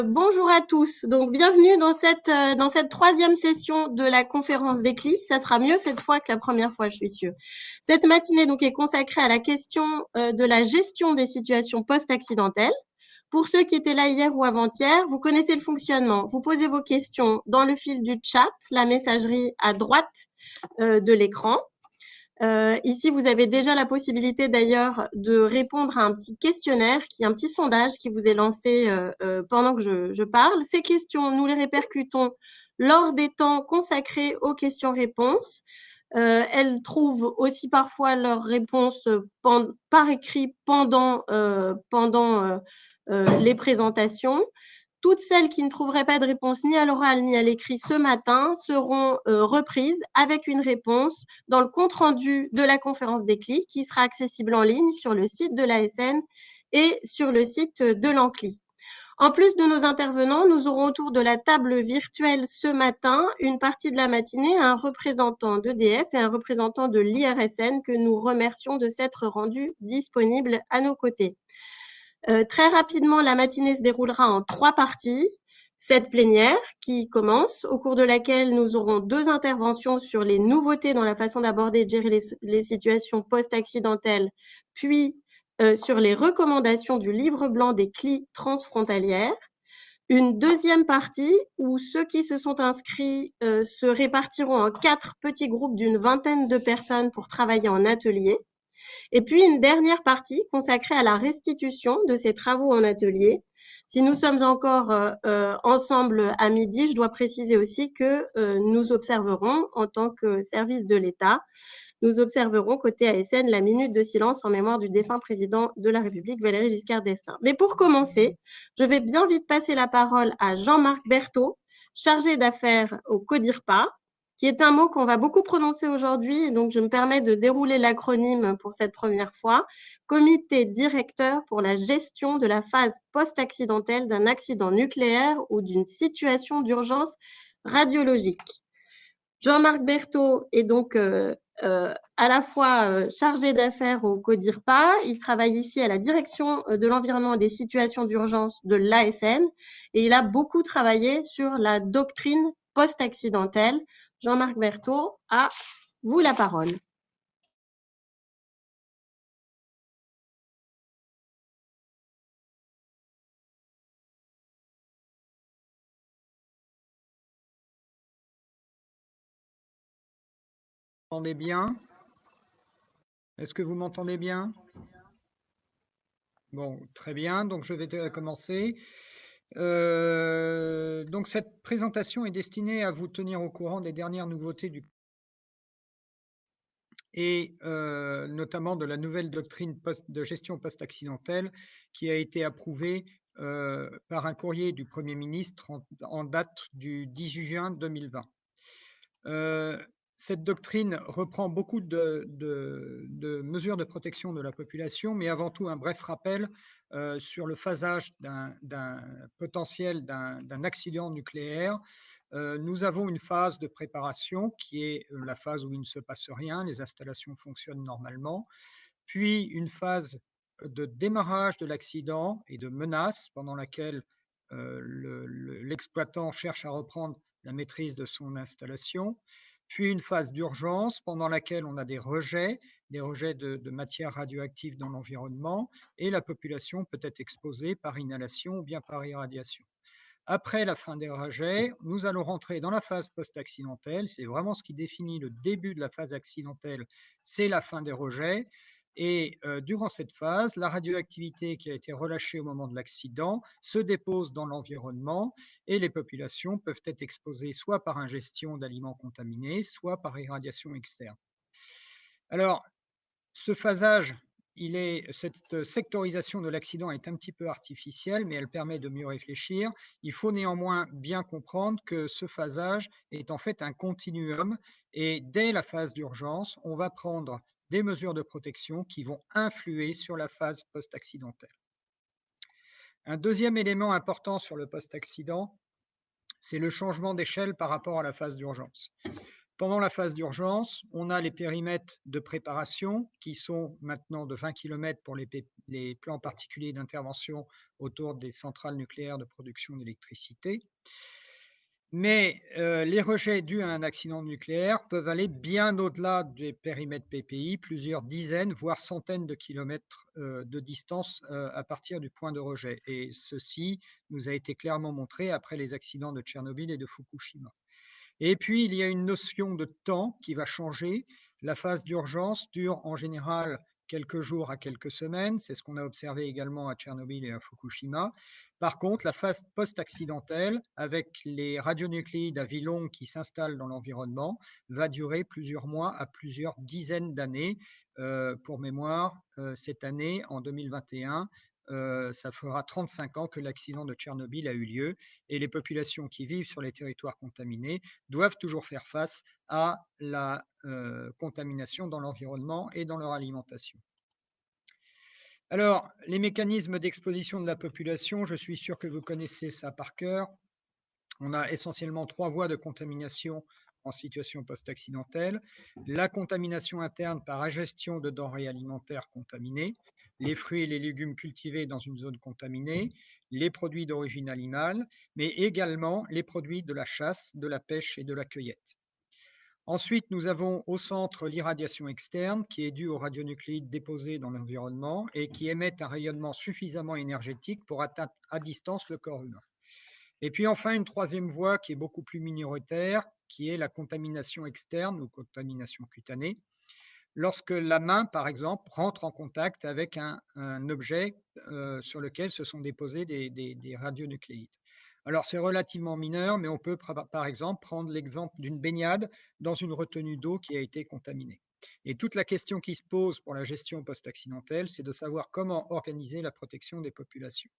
Bonjour à tous. Donc, bienvenue dans cette troisième session de la conférence des CLI. Ça sera mieux cette fois que la première fois, je suis sûre. Cette matinée donc est consacrée à la question de la gestion des situations post-accidentelles. Pour ceux qui étaient là hier ou avant-hier, vous connaissez le fonctionnement. Vous posez vos questions dans le fil du chat, la messagerie à droite de l'écran. Ici, vous avez déjà la possibilité d'ailleurs de répondre à un petit questionnaire, un petit sondage qui vous est lancé pendant que je parle. Ces questions, nous les répercutons lors des temps consacrés aux questions-réponses. Elles trouvent aussi parfois leurs réponses par écrit pendant les présentations. Toutes celles qui ne trouveraient pas de réponse ni à l'oral ni à l'écrit ce matin seront reprises avec une réponse dans le compte-rendu de la conférence des CLI qui sera accessible en ligne sur le site de l'ASN et sur le site de l'ANCLI. En plus de nos intervenants, nous aurons autour de la table virtuelle ce matin, une partie de la matinée, un représentant d'EDF et un représentant de l'IRSN que nous remercions de s'être rendus disponibles à nos côtés. Très rapidement, la matinée se déroulera en 3 parties. Cette plénière qui commence, au cours de laquelle nous aurons 2 interventions sur les nouveautés dans la façon d'aborder et de gérer les situations post-accidentelles, puis sur les recommandations du livre blanc des CLI transfrontalières. Une deuxième partie où ceux qui se sont inscrits se répartiront en 4 petits groupes d'une vingtaine de personnes pour travailler en atelier. Et puis une dernière partie consacrée à la restitution de ces travaux en atelier. Si nous sommes encore ensemble à midi, je dois préciser aussi que nous observerons, en tant que service de l'État, nous observerons côté ASN la minute de silence en mémoire du défunt président de la République, Valéry Giscard d'Estaing. Mais pour commencer, je vais bien vite passer la parole à Jean-Marc Berthaud, chargé d'affaires au CODIRPA, qui est un mot qu'on va beaucoup prononcer aujourd'hui, donc je me permets de dérouler l'acronyme pour cette première fois. Comité directeur pour la gestion de la phase post-accidentelle d'un accident nucléaire ou d'une situation d'urgence radiologique. Jean-Marc Berthaud est donc à la fois chargé d'affaires au CODIRPA, il travaille ici à la direction de l'environnement et des situations d'urgence de l'ASN et il a beaucoup travaillé sur la doctrine post-accidentelle. Jean-Marc Berthaud, à vous la parole. Vous m'entendez bien? Est-ce que vous m'entendez bien? Bon, très bien, donc je vais commencer. Donc cette présentation est destinée à vous tenir au courant des dernières nouveautés et notamment de la nouvelle doctrine de gestion post-accidentelle qui a été approuvée par un courrier du Premier ministre en date du 18 juin 2020. Cette doctrine reprend beaucoup de mesures de protection de la population, mais avant tout un bref rappel sur le phasage d'un potentiel d'un accident nucléaire. Nous avons une phase de préparation qui est la phase où il ne se passe rien, les installations fonctionnent normalement, puis une phase de démarrage de l'accident et de menace pendant laquelle l'exploitant cherche à reprendre la maîtrise de son installation, puis une phase d'urgence pendant laquelle on a des rejets de matières radioactives dans l'environnement et la population peut être exposée par inhalation ou bien par irradiation. Après la fin des rejets, nous allons rentrer dans la phase post-accidentelle. C'est vraiment ce qui définit le début de la phase accidentelle, c'est la fin des rejets. Et durant cette phase, la radioactivité qui a été relâchée au moment de l'accident se dépose dans l'environnement et les populations peuvent être exposées soit par ingestion d'aliments contaminés, soit par irradiation externe. Alors, ce phasage, cette sectorisation de l'accident est un petit peu artificielle, mais elle permet de mieux réfléchir. Il faut néanmoins bien comprendre que ce phasage est en fait un continuum et dès la phase d'urgence, on va prendre des mesures de protection qui vont influer sur la phase post-accidentelle. Un deuxième élément important sur le post-accident, c'est le changement d'échelle par rapport à la phase d'urgence. Pendant la phase d'urgence, on a les périmètres de préparation qui sont maintenant de 20 km pour les plans particuliers d'intervention autour des centrales nucléaires de production d'électricité. Mais les rejets dus à un accident nucléaire peuvent aller bien au-delà des périmètres PPI, plusieurs dizaines, voire centaines de kilomètres de distance à partir du point de rejet. Et ceci nous a été clairement montré après les accidents de Tchernobyl et de Fukushima. Et puis, il y a une notion de temps qui va changer. La phase d'urgence dure en général quelques jours à quelques semaines. C'est ce qu'on a observé également à Tchernobyl et à Fukushima. Par contre, la phase post-accidentelle, avec les radionucléides à vie longue qui s'installent dans l'environnement, va durer plusieurs mois à plusieurs dizaines d'années. Pour mémoire, cette année, en 2021, ça fera 35 ans que l'accident de Tchernobyl a eu lieu et les populations qui vivent sur les territoires contaminés doivent toujours faire face à la contamination dans l'environnement et dans leur alimentation. Alors, les mécanismes d'exposition de la population, je suis sûr que vous connaissez ça par cœur. On a essentiellement 3 voies de contamination en situation post-accidentelle. La contamination interne par ingestion de denrées alimentaires contaminées, les fruits et les légumes cultivés dans une zone contaminée, les produits d'origine animale, mais également les produits de la chasse, de la pêche et de la cueillette. Ensuite, nous avons au centre l'irradiation externe qui est due aux radionucléides déposés dans l'environnement et qui émettent un rayonnement suffisamment énergétique pour atteindre à distance le corps humain. Et puis enfin, une troisième voie qui est beaucoup plus minoritaire, qui est la contamination externe ou contamination cutanée. Lorsque la main, par exemple, rentre en contact avec un objet sur lequel se sont déposés des radionucléides. Alors c'est relativement mineur, mais on peut par exemple prendre l'exemple d'une baignade dans une retenue d'eau qui a été contaminée. Et toute la question qui se pose pour la gestion post-accidentelle, c'est de savoir comment organiser la protection des populations.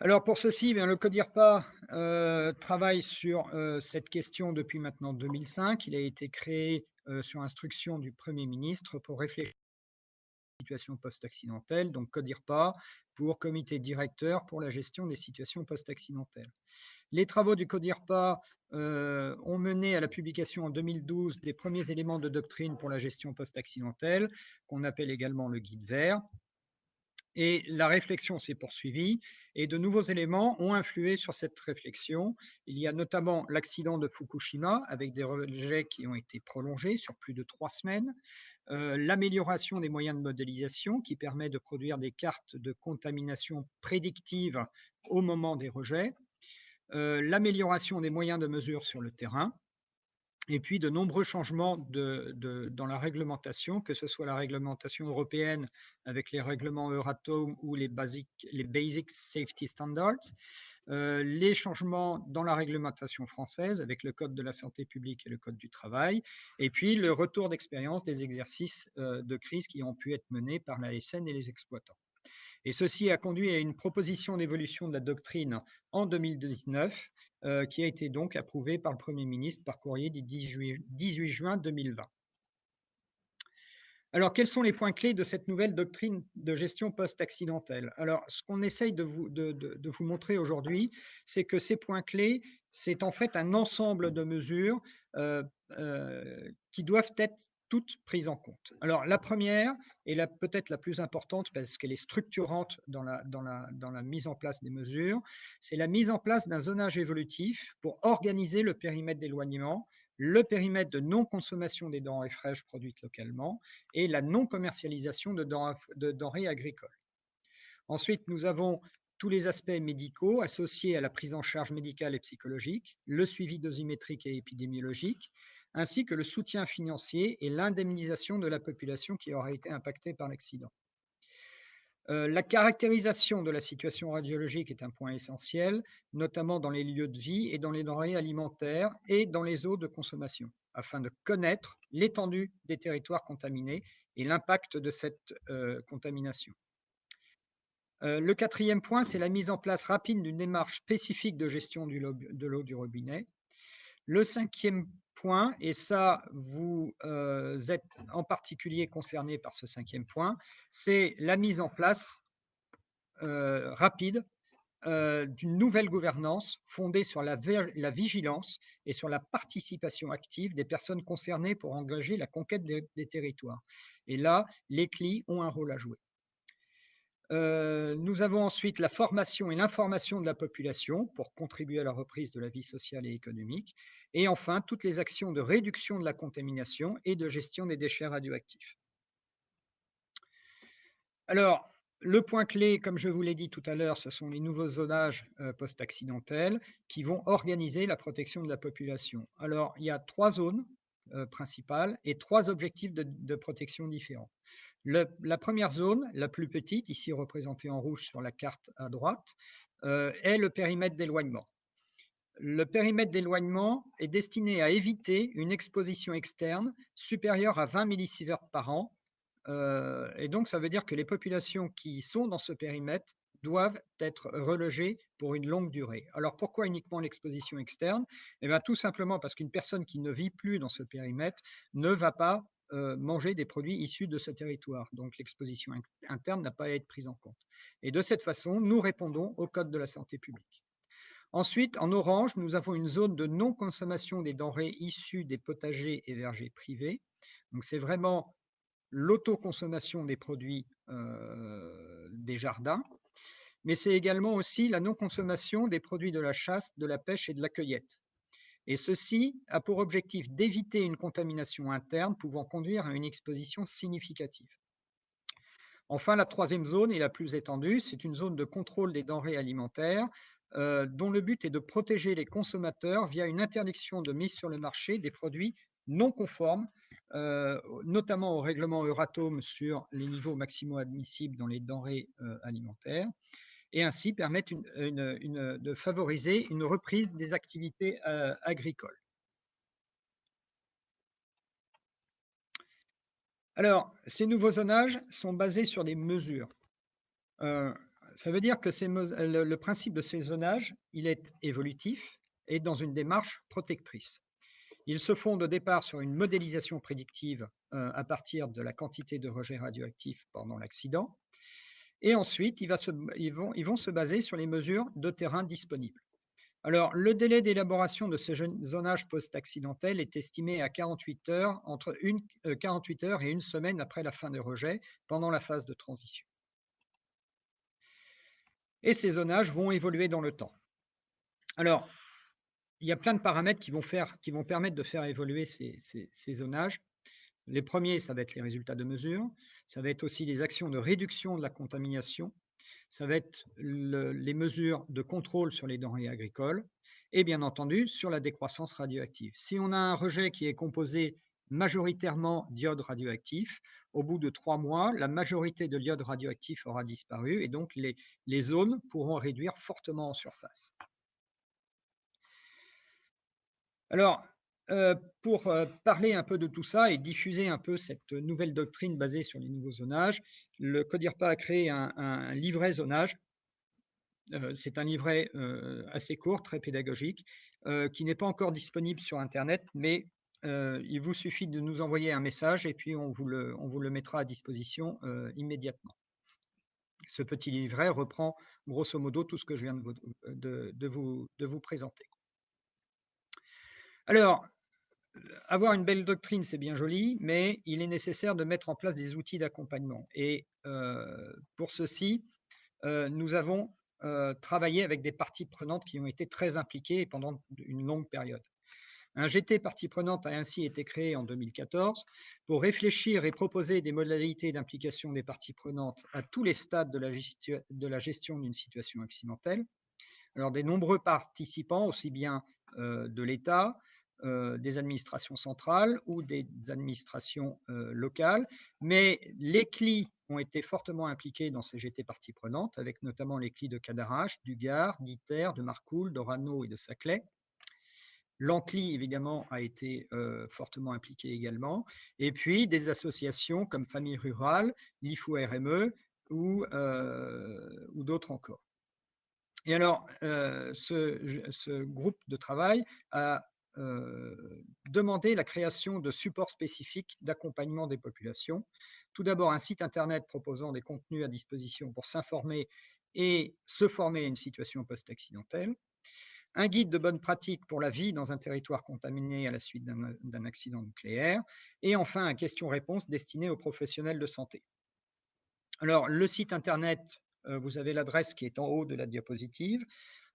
Alors pour ceci, le CODIRPA travaille sur cette question depuis maintenant 2005. Il a été créé sur instruction du Premier ministre pour réfléchir à la situation post-accidentelle, donc CODIRPA pour Comité directeur pour la gestion des situations post-accidentelles. Les travaux du CODIRPA ont mené à la publication en 2012 des premiers éléments de doctrine pour la gestion post-accidentelle, qu'on appelle également le guide vert. Et la réflexion s'est poursuivie et de nouveaux éléments ont influé sur cette réflexion. Il y a notamment l'accident de Fukushima avec des rejets qui ont été prolongés sur plus de 3 semaines, l'amélioration des moyens de modélisation qui permet de produire des cartes de contamination prédictives au moment des rejets, l'amélioration des moyens de mesure sur le terrain, et puis de nombreux changements dans la réglementation, que ce soit la réglementation européenne avec les règlements Euratom ou les Basic Safety Standards, les changements dans la réglementation française avec le Code de la santé publique et le Code du travail, et puis le retour d'expérience des exercices de crise qui ont pu être menés par l'ASN et les exploitants. Et ceci a conduit à une proposition d'évolution de la doctrine en 2019, qui a été donc approuvée par le Premier ministre par courrier du 18 juin 2020. Alors, quels sont les points clés de cette nouvelle doctrine de gestion post-accidentelle? Alors, ce qu'on essaye de vous montrer aujourd'hui, c'est que ces points clés, c'est en fait un ensemble de mesures qui doivent être toutes prises en compte. Alors, la première, et peut-être la plus importante, parce qu'elle est structurante dans la mise en place des mesures, c'est la mise en place d'un zonage évolutif pour organiser le périmètre d'éloignement, le périmètre de non-consommation des denrées fraîches produites localement et la non-commercialisation de denrées agricoles. Ensuite, nous avons tous les aspects médicaux associés à la prise en charge médicale et psychologique, le suivi dosimétrique et épidémiologique, ainsi que le soutien financier et l'indemnisation de la population qui aura été impactée par l'accident. La caractérisation de la situation radiologique est un point essentiel, notamment dans les lieux de vie et dans les denrées alimentaires et dans les eaux de consommation, afin de connaître l'étendue des territoires contaminés et l'impact de cette contamination. Le quatrième point, c'est la mise en place rapide d'une démarche spécifique de gestion de l'eau du robinet. Le cinquième point, et ça, vous êtes en particulier concerné par ce cinquième point, c'est la mise en place rapide d'une nouvelle gouvernance fondée sur la vigilance et sur la participation active des personnes concernées pour engager la conquête des territoires. Et là, les CLI ont un rôle à jouer. Nous avons ensuite la formation et l'information de la population pour contribuer à la reprise de la vie sociale et économique. Et enfin, toutes les actions de réduction de la contamination et de gestion des déchets radioactifs. Alors, le point clé, comme je vous l'ai dit tout à l'heure, ce sont les nouveaux zonages post-accidentels qui vont organiser la protection de la population. Alors, il y a 3 zones principales et 3 objectifs de protection différents. La première zone, la plus petite, ici représentée en rouge sur la carte à droite, est le périmètre d'éloignement. Le périmètre d'éloignement est destiné à éviter une exposition externe supérieure à 20 millisieverts par an. Et donc, ça veut dire que les populations qui sont dans ce périmètre doivent être relogées pour une longue durée. Alors, pourquoi uniquement l'exposition externe? Eh bien, tout simplement parce qu'une personne qui ne vit plus dans ce périmètre ne va pas manger des produits issus de ce territoire. Donc, l'exposition interne n'a pas à être prise en compte. Et de cette façon, nous répondons au Code de la santé publique. Ensuite, en orange, nous avons une zone de non-consommation des denrées issues des potagers et vergers privés. Donc, c'est vraiment l'autoconsommation des produits des jardins, mais c'est également aussi la non-consommation des produits de la chasse, de la pêche et de la cueillette. Et ceci a pour objectif d'éviter une contamination interne pouvant conduire à une exposition significative. Enfin, la troisième zone est la plus étendue, c'est une zone de contrôle des denrées alimentaires dont le but est de protéger les consommateurs via une interdiction de mise sur le marché des produits non conformes, notamment au règlement Euratom sur les niveaux maximaux admissibles dans les denrées alimentaires, et ainsi permettre de favoriser une reprise des activités agricoles. Alors, ces nouveaux zonages sont basés sur des mesures. Ça veut dire que le principe de ces zonages, il est évolutif et dans une démarche protectrice. Ils se fondent au départ sur une modélisation prédictive à partir de la quantité de rejets radioactifs pendant l'accident. Et ensuite, ils vont se baser sur les mesures de terrain disponibles. Alors, le délai d'élaboration de ces zonages post-accidentels est estimé à 48 heures, entre 48 heures et une semaine après la fin des rejets, pendant la phase de transition. Et ces zonages vont évoluer dans le temps. Alors, il y a plein de paramètres qui vont permettre de faire évoluer ces zonages. Les premiers, ça va être les résultats de mesure, ça va être aussi les actions de réduction de la contamination, ça va être les mesures de contrôle sur les denrées agricoles et bien entendu sur la décroissance radioactive. Si on a un rejet qui est composé majoritairement d'iode radioactif, au bout de 3 mois, la majorité de l'iode radioactif aura disparu et donc les zones pourront réduire fortement en surface. Alors, pour parler un peu de tout ça et diffuser un peu cette nouvelle doctrine basée sur les nouveaux zonages, le CODIRPA a créé un livret zonage. C'est un livret assez court, très pédagogique, qui n'est pas encore disponible sur Internet, mais il vous suffit de nous envoyer un message et puis on vous le mettra à disposition immédiatement. Ce petit livret reprend grosso modo tout ce que je viens de vous présenter. Alors, avoir une belle doctrine, c'est bien joli, mais il est nécessaire de mettre en place des outils d'accompagnement. Et pour ceci, nous avons travaillé avec des parties prenantes qui ont été très impliquées pendant une longue période. Un GT partie prenante a ainsi été créé en 2014 pour réfléchir et proposer des modalités d'implication des parties prenantes à tous les stades de la gestion d'une situation accidentelle. Alors, des nombreux participants, aussi bien de l'État, des administrations centrales ou des administrations locales, mais les CLI ont été fortement impliqués dans ces GT parties prenantes, avec notamment les CLI de Cadarache, du Gard, d'Iter, de Marcoule, d'Orano et de Saclay. L'ANCLI, évidemment, a été fortement impliqué également, et puis des associations comme Famille Rurale, l'IFO-RME ou d'autres encore. Et alors, ce groupe de travail a demandé la création de supports spécifiques d'accompagnement des populations. Tout d'abord, un site internet proposant des contenus à disposition pour s'informer et se former à une situation post-accidentelle, un guide de bonnes pratiques pour la vie dans un territoire contaminé à la suite d'un accident nucléaire, et enfin un question-réponse destiné aux professionnels de santé. Alors, le site internet, vous avez l'adresse qui est en haut de la diapositive,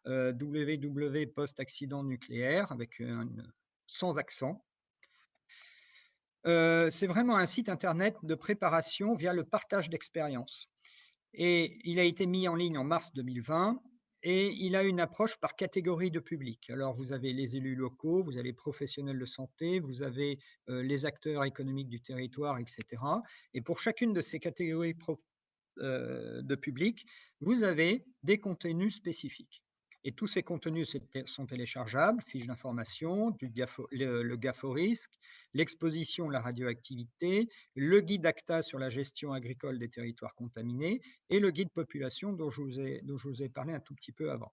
www.postaccidentnucléaire avec sans accent. C'est vraiment un site internet de préparation via le partage d'expériences. Et il a été mis en ligne en mars 2020 et il a une approche par catégorie de public. Alors, vous avez les élus locaux, vous avez les professionnels de santé, vous avez les acteurs économiques du territoire, etc. Et pour chacune de ces catégories de public, vous avez des contenus spécifiques. Et tous ces contenus sont téléchargeables, fiches d'information, le GAFO-risque, l'exposition, la radioactivité, le guide ACTA sur la gestion agricole des territoires contaminés et le guide population dont je vous ai parlé un tout petit peu avant.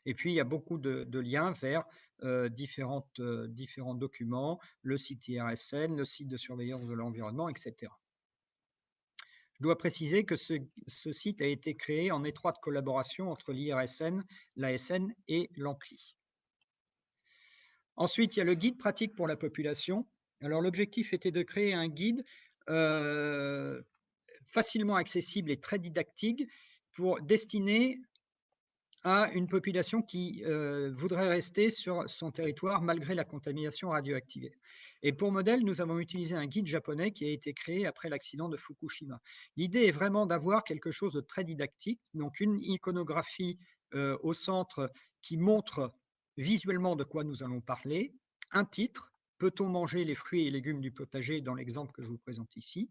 Et puis, il y a beaucoup de liens vers différents documents, le site IRSN, le site de surveillance de l'environnement, etc. Je dois préciser que ce site a été créé en étroite collaboration entre l'IRSN, l'ASN et l'ANCLI. Ensuite, il y a le guide pratique pour la population. Alors, l'objectif était de créer un guide facilement accessible et très didactique destiné à une population qui voudrait rester sur son territoire malgré la contamination radioactive. Et pour modèle, nous avons utilisé un guide japonais qui a été créé après l'accident de Fukushima. L'idée est vraiment d'avoir quelque chose de très didactique, donc une iconographie au centre qui montre visuellement de quoi nous allons parler, un titre, peut-on manger les fruits et légumes du potager dans l'exemple que je vous présente ici,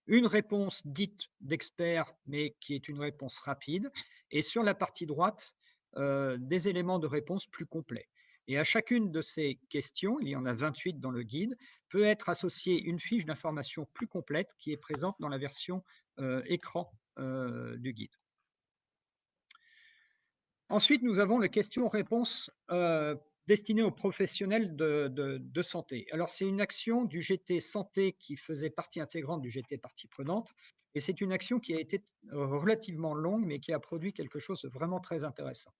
une réponse dite d'expert, mais qui est une réponse rapide, et sur la partie droite, des éléments de réponse plus complets. Et à chacune de ces questions, il y en a 28 dans le guide, peut être associée une fiche d'information plus complète qui est présente dans la version écran du guide. Ensuite, nous avons les questions-réponses destinées aux professionnels de santé. Alors, c'est une action du GT Santé qui faisait partie intégrante du GT Partie Prenante, et c'est une action qui a été relativement longue, mais qui a produit quelque chose de vraiment très intéressant.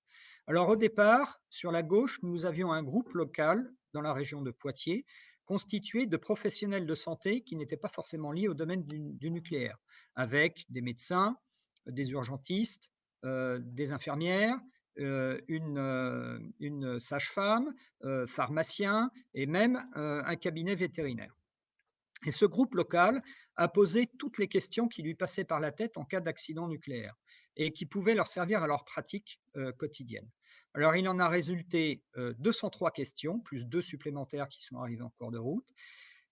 Alors, au départ, sur la gauche, nous avions un groupe local dans la région de Poitiers, constitué de professionnels de santé qui n'étaient pas forcément liés au domaine du nucléaire, avec des médecins, des urgentistes, des infirmières, une sage-femme, pharmacien et même un cabinet vétérinaire. Et ce groupe local a posé toutes les questions qui lui passaient par la tête en cas d'accident nucléaire et qui pouvaient leur servir à leur pratique quotidienne. Alors, il en a résulté 203 questions, plus 2 supplémentaires qui sont arrivés en cours de route.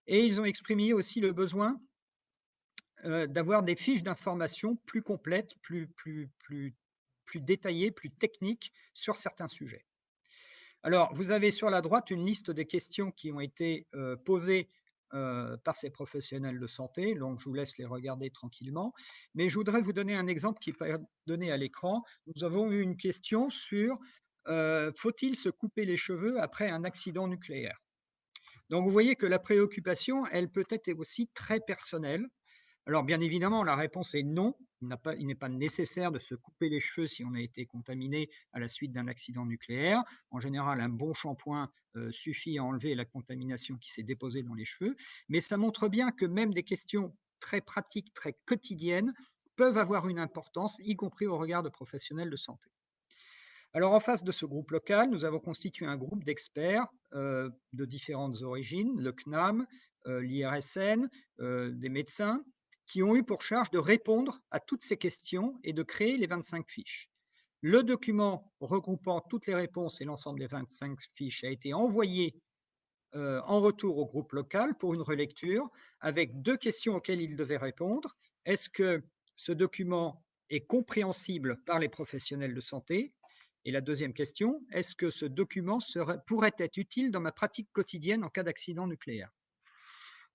Et ils ont exprimé aussi le besoin d'avoir des fiches d'information plus complètes, plus détaillées, plus techniques sur certains sujets. Alors, vous avez sur la droite une liste des questions qui ont été posées par ces professionnels de santé, donc je vous laisse les regarder tranquillement. Mais je voudrais vous donner un exemple qui est donné à l'écran. Nous avons eu une question sur faut-il se couper les cheveux après un accident nucléaire? Donc vous voyez que la préoccupation, elle peut être aussi très personnelle. Alors, bien évidemment, la réponse est non. Il n'est pas nécessaire de se couper les cheveux si on a été contaminé à la suite d'un accident nucléaire. En général, un bon shampoing suffit à enlever la contamination qui s'est déposée dans les cheveux. Mais ça montre bien que même des questions très pratiques, très quotidiennes, peuvent avoir une importance, y compris au regard de professionnels de santé. Alors, en face de ce groupe local, nous avons constitué un groupe d'experts de différentes origines, le CNAM, l'IRSN, des médecins, qui ont eu pour charge de répondre à toutes ces questions et de créer les 25 fiches. Le document regroupant toutes les réponses et l'ensemble des 25 fiches a été envoyé en retour au groupe local pour une relecture avec 2 questions auxquelles il devait répondre. Est-ce que ce document est compréhensible par les professionnels de santé? Et la deuxième question, est-ce que ce document pourrait être utile dans ma pratique quotidienne en cas d'accident nucléaire?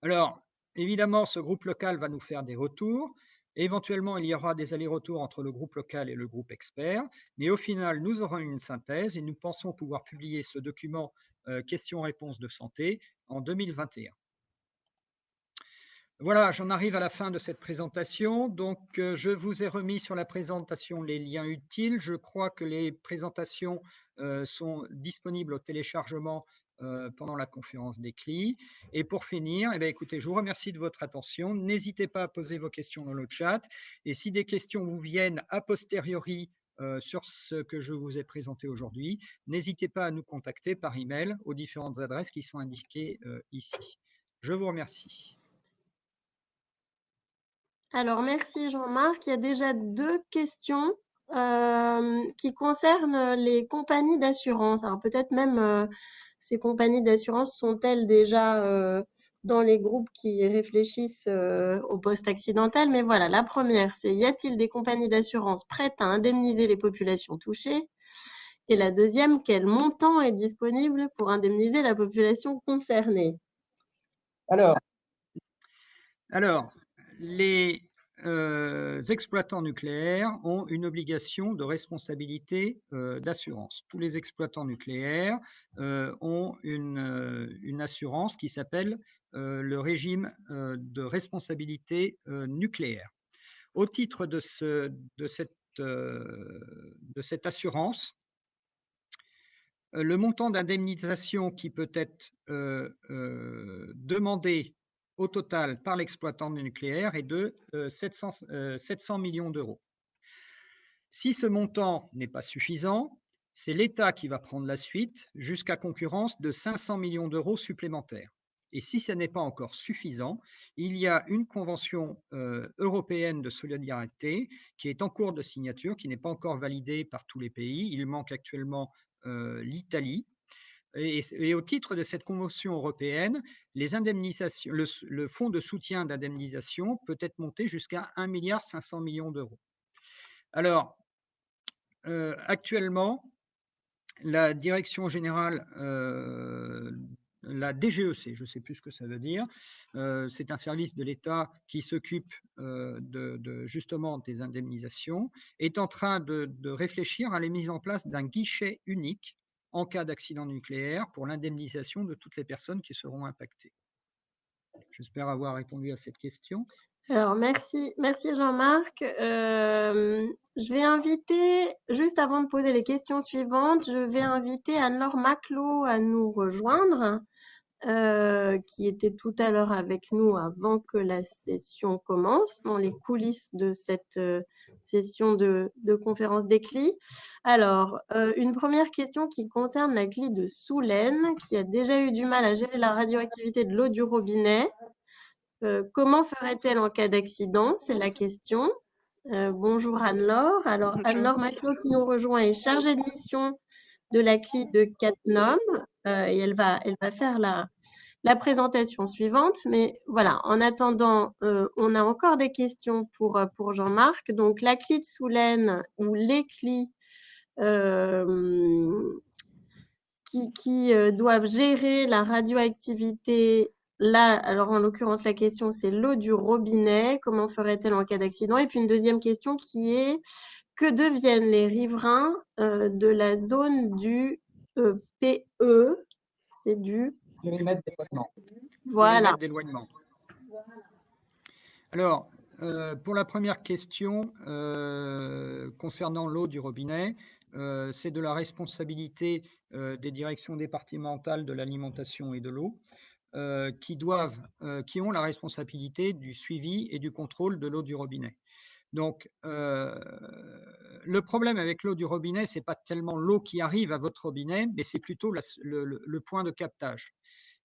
Alors, évidemment, ce groupe local va nous faire des retours. Éventuellement, il y aura des allers-retours entre le groupe local et le groupe expert. Mais au final, nous aurons une synthèse et nous pensons pouvoir publier ce document questions-réponses de santé en 2021. Voilà, j'en arrive à la fin de cette présentation. Donc, je vous ai remis sur la présentation les liens utiles. Je crois que les présentations sont disponibles au téléchargement pendant la conférence des CLI. Et pour finir, eh bien, écoutez, je vous remercie de votre attention. N'hésitez pas à poser vos questions dans le chat. Et si des questions vous viennent a posteriori sur ce que je vous ai présenté aujourd'hui, n'hésitez pas à nous contacter par email aux différentes adresses qui sont indiquées ici. Je vous remercie. Alors, merci Jean-Marc. Il y a déjà 2 questions qui concernent les compagnies d'assurance. Alors, peut-être même ces compagnies d'assurance sont-elles déjà dans les groupes qui réfléchissent au post-accidental? Mais voilà, la première, c'est y a-t-il des compagnies d'assurance prêtes à indemniser les populations touchées? Et la deuxième, quel montant est disponible pour indemniser la population concernée? Alors, les exploitants nucléaires ont une obligation de responsabilité d'assurance. Tous les exploitants nucléaires ont une assurance qui s'appelle le régime de responsabilité nucléaire. Au titre de cette assurance, le montant d'indemnisation qui peut être demandé au total par l'exploitant nucléaire est de 700 millions d'euros. Si ce montant n'est pas suffisant, c'est l'État qui va prendre la suite jusqu'à concurrence de 500 millions d'euros supplémentaires. Et si ce n'est pas encore suffisant, il y a une convention européenne de solidarité qui est en cours de signature, qui n'est pas encore validée par tous les pays. Il manque actuellement l'Italie. Et au titre de cette convention européenne, les indemnisations, le fonds de soutien d'indemnisation peut être monté jusqu'à 1,5 milliard d'euros. Alors, actuellement, la direction générale, la DGEC, je ne sais plus ce que ça veut dire, c'est un service de l'État qui s'occupe justement des indemnisations, est en train de réfléchir à la mise en place d'un guichet unique en cas d'accident nucléaire pour l'indemnisation de toutes les personnes qui seront impactées. J'espère avoir répondu à cette question. Alors, merci Jean-Marc. Je vais inviter, juste avant de poser les questions suivantes, je vais inviter Anne-Laure Maclot à nous rejoindre, qui était tout à l'heure avec nous avant que la session commence, dans les coulisses de cette session de conférence des CLI. Alors, une première question qui concerne la CLI de Soulaine, qui a déjà eu du mal à gérer la radioactivité de l'eau du robinet. Comment ferait-elle en cas d'accident? C'est la question. Bonjour Anne-Laure. Alors, Anne-Laure Maclot qui nous rejoint est chargée de mission de la CLI de Cattenom et elle va faire la présentation suivante. Mais voilà, en attendant, on a encore des questions pour Jean-Marc. Donc, la CLI de Soulaine ou les CLI qui doivent gérer la radioactivité. Là, alors en l'occurrence, la question, c'est l'eau du robinet. Comment ferait-elle en cas d'accident? Et puis une deuxième question qui est, que deviennent les riverains de la zone du PE? C'est du périmètre d'éloignement. Voilà. Alors, pour la première question concernant l'eau du robinet, c'est de la responsabilité des directions départementales de l'alimentation et de l'eau qui ont la responsabilité du suivi et du contrôle de l'eau du robinet. Donc, le problème avec l'eau du robinet, ce n'est pas tellement l'eau qui arrive à votre robinet, mais c'est plutôt le point de captage.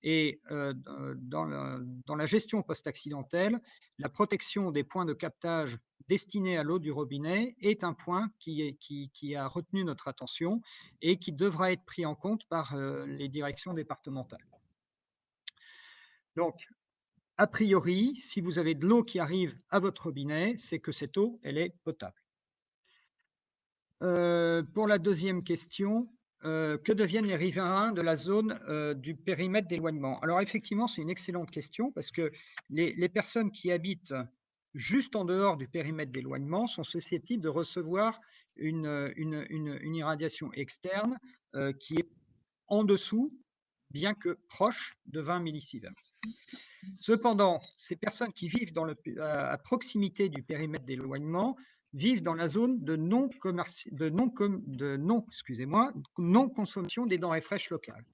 Et dans la gestion post-accidentelle, la protection des points de captage destinés à l'eau du robinet est un point qui a retenu notre attention et qui devra être pris en compte par les directions départementales. Donc, a priori, si vous avez de l'eau qui arrive à votre robinet, c'est que cette eau, elle est potable. Pour la deuxième question, que deviennent les riverains de la zone du périmètre d'éloignement? Alors effectivement, c'est une excellente question parce que les personnes qui habitent juste en dehors du périmètre d'éloignement sont susceptibles de recevoir une irradiation externe qui est en dessous bien que proche de 20 millisieverts. Cependant, ces personnes qui vivent à proximité du périmètre d'éloignement vivent dans la zone de non-consommation des denrées fraîches locales.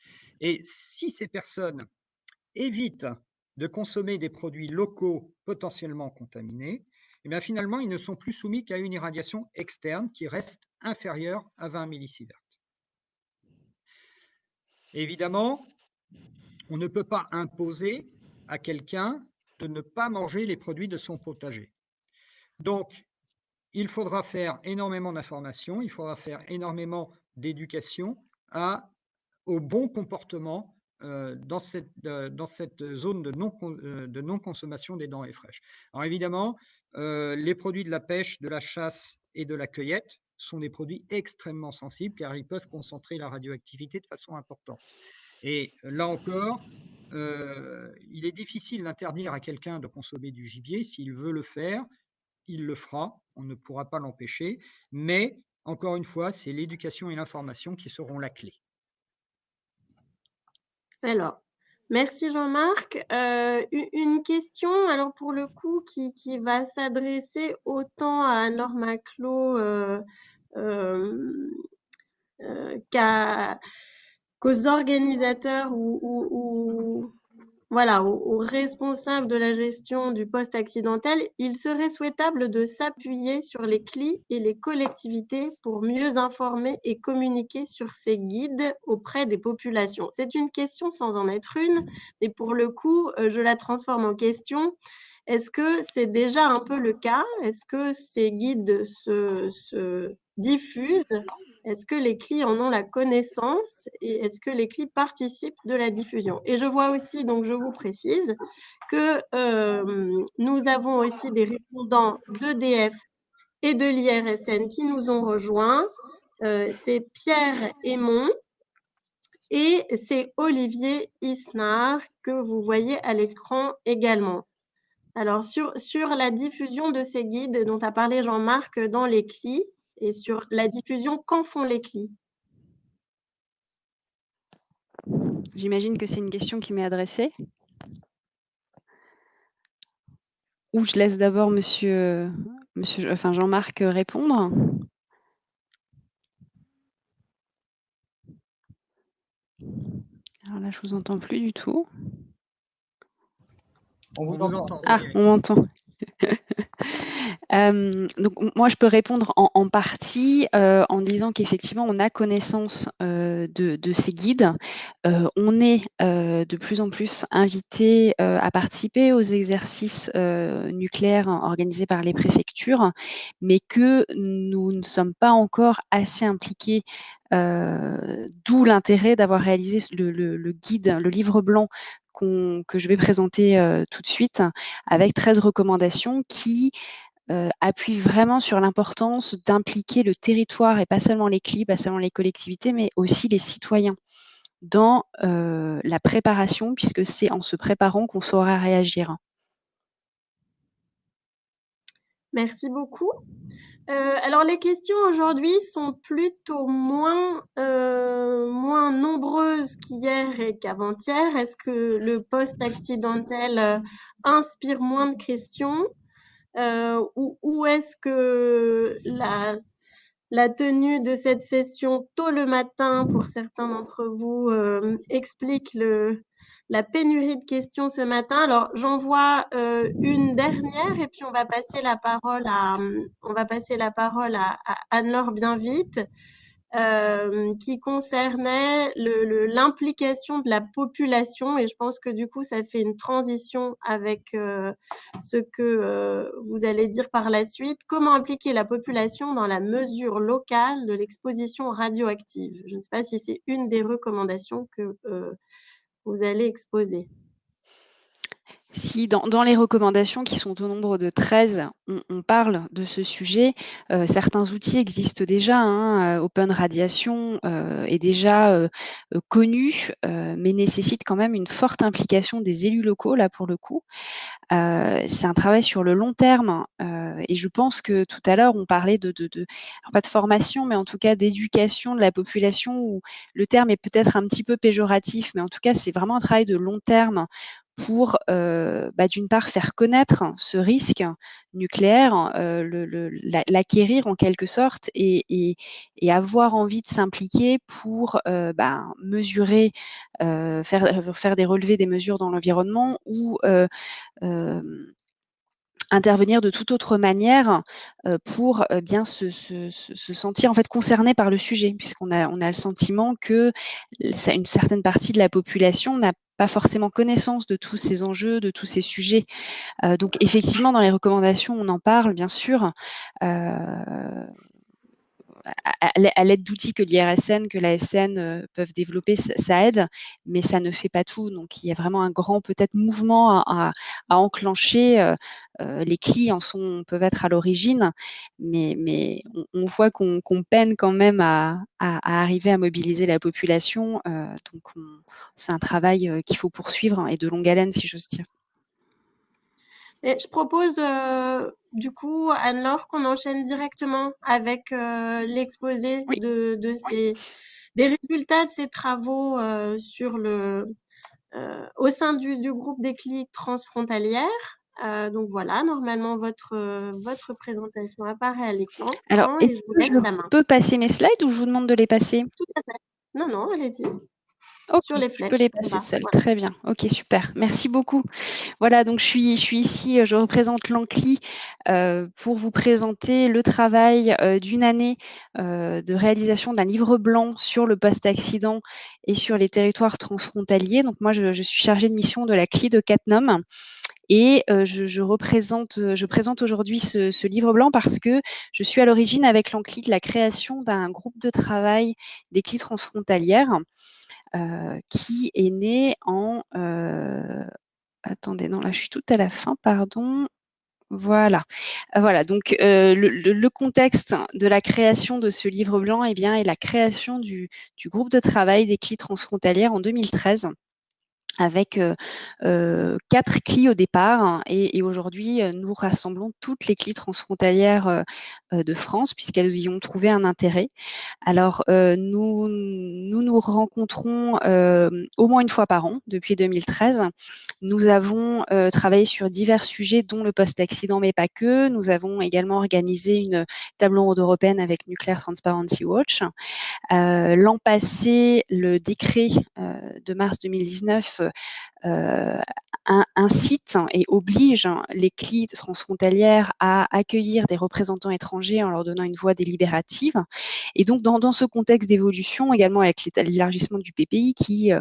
Et si ces personnes évitent de consommer des produits locaux potentiellement contaminés, eh bien finalement, ils ne sont plus soumis qu'à une irradiation externe qui reste inférieure à 20 millisieverts. Évidemment, on ne peut pas imposer à quelqu'un de ne pas manger les produits de son potager. Donc, il faudra faire énormément d'informations, il faudra faire énormément d'éducation au bon comportement dans cette zone de non-consommation des denrées fraîches. Alors évidemment, les produits de la pêche, de la chasse et de la cueillette sont des produits extrêmement sensibles car ils peuvent concentrer la radioactivité de façon importante. Et là encore, il est difficile d'interdire à quelqu'un de consommer du gibier. S'il veut le faire, il le fera, on ne pourra pas l'empêcher, mais encore une fois, c'est l'éducation et l'information qui seront la clé. Alors, merci Jean-Marc. Une question, alors pour le coup, qui va s'adresser autant à Norma Clos qu'aux organisateurs ou voilà, aux responsables de la gestion du poste accidentel. Il serait souhaitable de s'appuyer sur les CLI et les collectivités pour mieux informer et communiquer sur ces guides auprès des populations. C'est une question sans en être une, mais pour le coup, je la transforme en question. Est-ce que c'est déjà un peu le cas? Est-ce que ces guides se diffusent? Est-ce que les CLI en ont la connaissance et est-ce que les CLI participent de la diffusion? Et je vois aussi, donc je vous précise, que nous avons aussi des répondants d'EDF et de l'IRSN qui nous ont rejoints. C'est Pierre Aymon et c'est Olivier Isnard que vous voyez à l'écran également. Alors, sur la diffusion de ces guides dont a parlé Jean-Marc dans les CLI et sur la diffusion, qu'en font les CLI? J'imagine que c'est une question qui m'est adressée. Ou je laisse d'abord Jean-Marc répondre. Alors là, je vous entends plus du tout. On vous entend. Ah, on m'entend. Donc moi, je peux répondre en partie en disant qu'effectivement, on a connaissance de ces guides. On est de plus en plus invité à participer aux exercices nucléaires organisés par les préfectures, mais que nous ne sommes pas encore assez impliqués, d'où l'intérêt d'avoir réalisé le guide, le livre blanc que je vais présenter tout de suite, avec 13 recommandations qui appuie vraiment sur l'importance d'impliquer le territoire et pas seulement les CLI, pas seulement les collectivités, mais aussi les citoyens dans la préparation, puisque c'est en se préparant qu'on saura réagir. Merci beaucoup. Alors, les questions aujourd'hui sont plutôt moins nombreuses qu'hier et qu'avant-hier. Est-ce que le poste accidentel inspire moins de questions? Ou est-ce que la tenue de cette session tôt le matin pour certains d'entre vous explique la pénurie de questions ce matin? Alors, j'en vois une dernière et puis on va passer la parole à Anne-Laure Bienvite. Qui concernait l'implication de la population et je pense que du coup ça fait une transition avec ce que vous allez dire par la suite. Comment impliquer la population dans la mesure locale de l'exposition radioactive? Je ne sais pas si c'est une des recommandations que vous allez exposer. Si dans les recommandations qui sont au nombre de 13, on parle de ce sujet, certains outils existent déjà, hein, Open Radiation est déjà connu, mais nécessite quand même une forte implication des élus locaux, là, pour le coup. C'est un travail sur le long terme, et je pense que tout à l'heure, on parlait alors pas de formation, mais en tout cas d'éducation de la population, où le terme est peut-être un petit peu péjoratif, mais en tout cas, c'est vraiment un travail de long terme pour, d'une part, faire connaître ce risque nucléaire, l'acquérir en quelque sorte, et avoir envie de s'impliquer pour, mesurer, faire des relevés des mesures dans l'environnement, ou intervenir de toute autre manière, pour, bien se sentir en fait concerné par le sujet, puisqu'on a le sentiment que une certaine partie de la population n'a pas forcément connaissance de tous ces enjeux, de tous ces sujets. Donc effectivement, dans les recommandations, on en parle bien sûr. À l'aide d'outils que l'IRSN, que l'ASN peuvent développer, ça aide, mais ça ne fait pas tout. Donc il y a vraiment un grand peut-être mouvement à enclencher. Les CLI peuvent être à l'origine, mais on voit qu'on peine quand même à arriver à mobiliser la population. Donc c'est un travail qu'il faut poursuivre, et de longue haleine, si j'ose dire. Et je propose du coup, Anne-Laure, qu'on enchaîne directement avec l'exposé Oui. des résultats de ces travaux au sein du groupe des CLI transfrontalières. Donc voilà, normalement, votre présentation apparaît à l'écran. Alors, est-ce Et je vous que laisse je la main. peux passer mes slides, ou je vous demande de les passer? Tout à fait. Non, non, allez-y. OK, Sur les je peux les flèches, en passer bas. seules. Voilà. Très bien. OK, super. Merci beaucoup. Voilà, donc je suis ici, je représente l'ANCLI, pour vous présenter le travail d'une année de réalisation d'un livre blanc sur le post-accident et sur les territoires transfrontaliers. Donc moi, je suis chargée de mission de la CLI de Cattenom, et je présente aujourd'hui ce livre blanc parce que je suis à l'origine, avec l'ANCLI, de la création d'un groupe de travail des CLI transfrontalières, qui est né en attendez, non, là, je suis tout à la fin, pardon. Voilà. Voilà, donc le contexte de la création de ce livre blanc, eh bien, est la création du groupe de travail des CLI transfrontalières en 2013, avec 4 CLI au départ, hein, et aujourd'hui, nous rassemblons toutes les CLI transfrontalières de France, puisqu'elles y ont trouvé un intérêt. Alors, nous rencontrons au moins une fois par an depuis 2013. Nous avons travaillé sur divers sujets, dont le post-accident, mais pas que. Nous avons également organisé une table ronde européenne avec Nuclear Transparency Watch. L'an passé, le décret de mars 2019 incite et oblige les CLI transfrontalières à accueillir des représentants étrangers en leur donnant une voix délibérative. Et donc, dans ce contexte d'évolution, également avec l'élargissement du PPI qui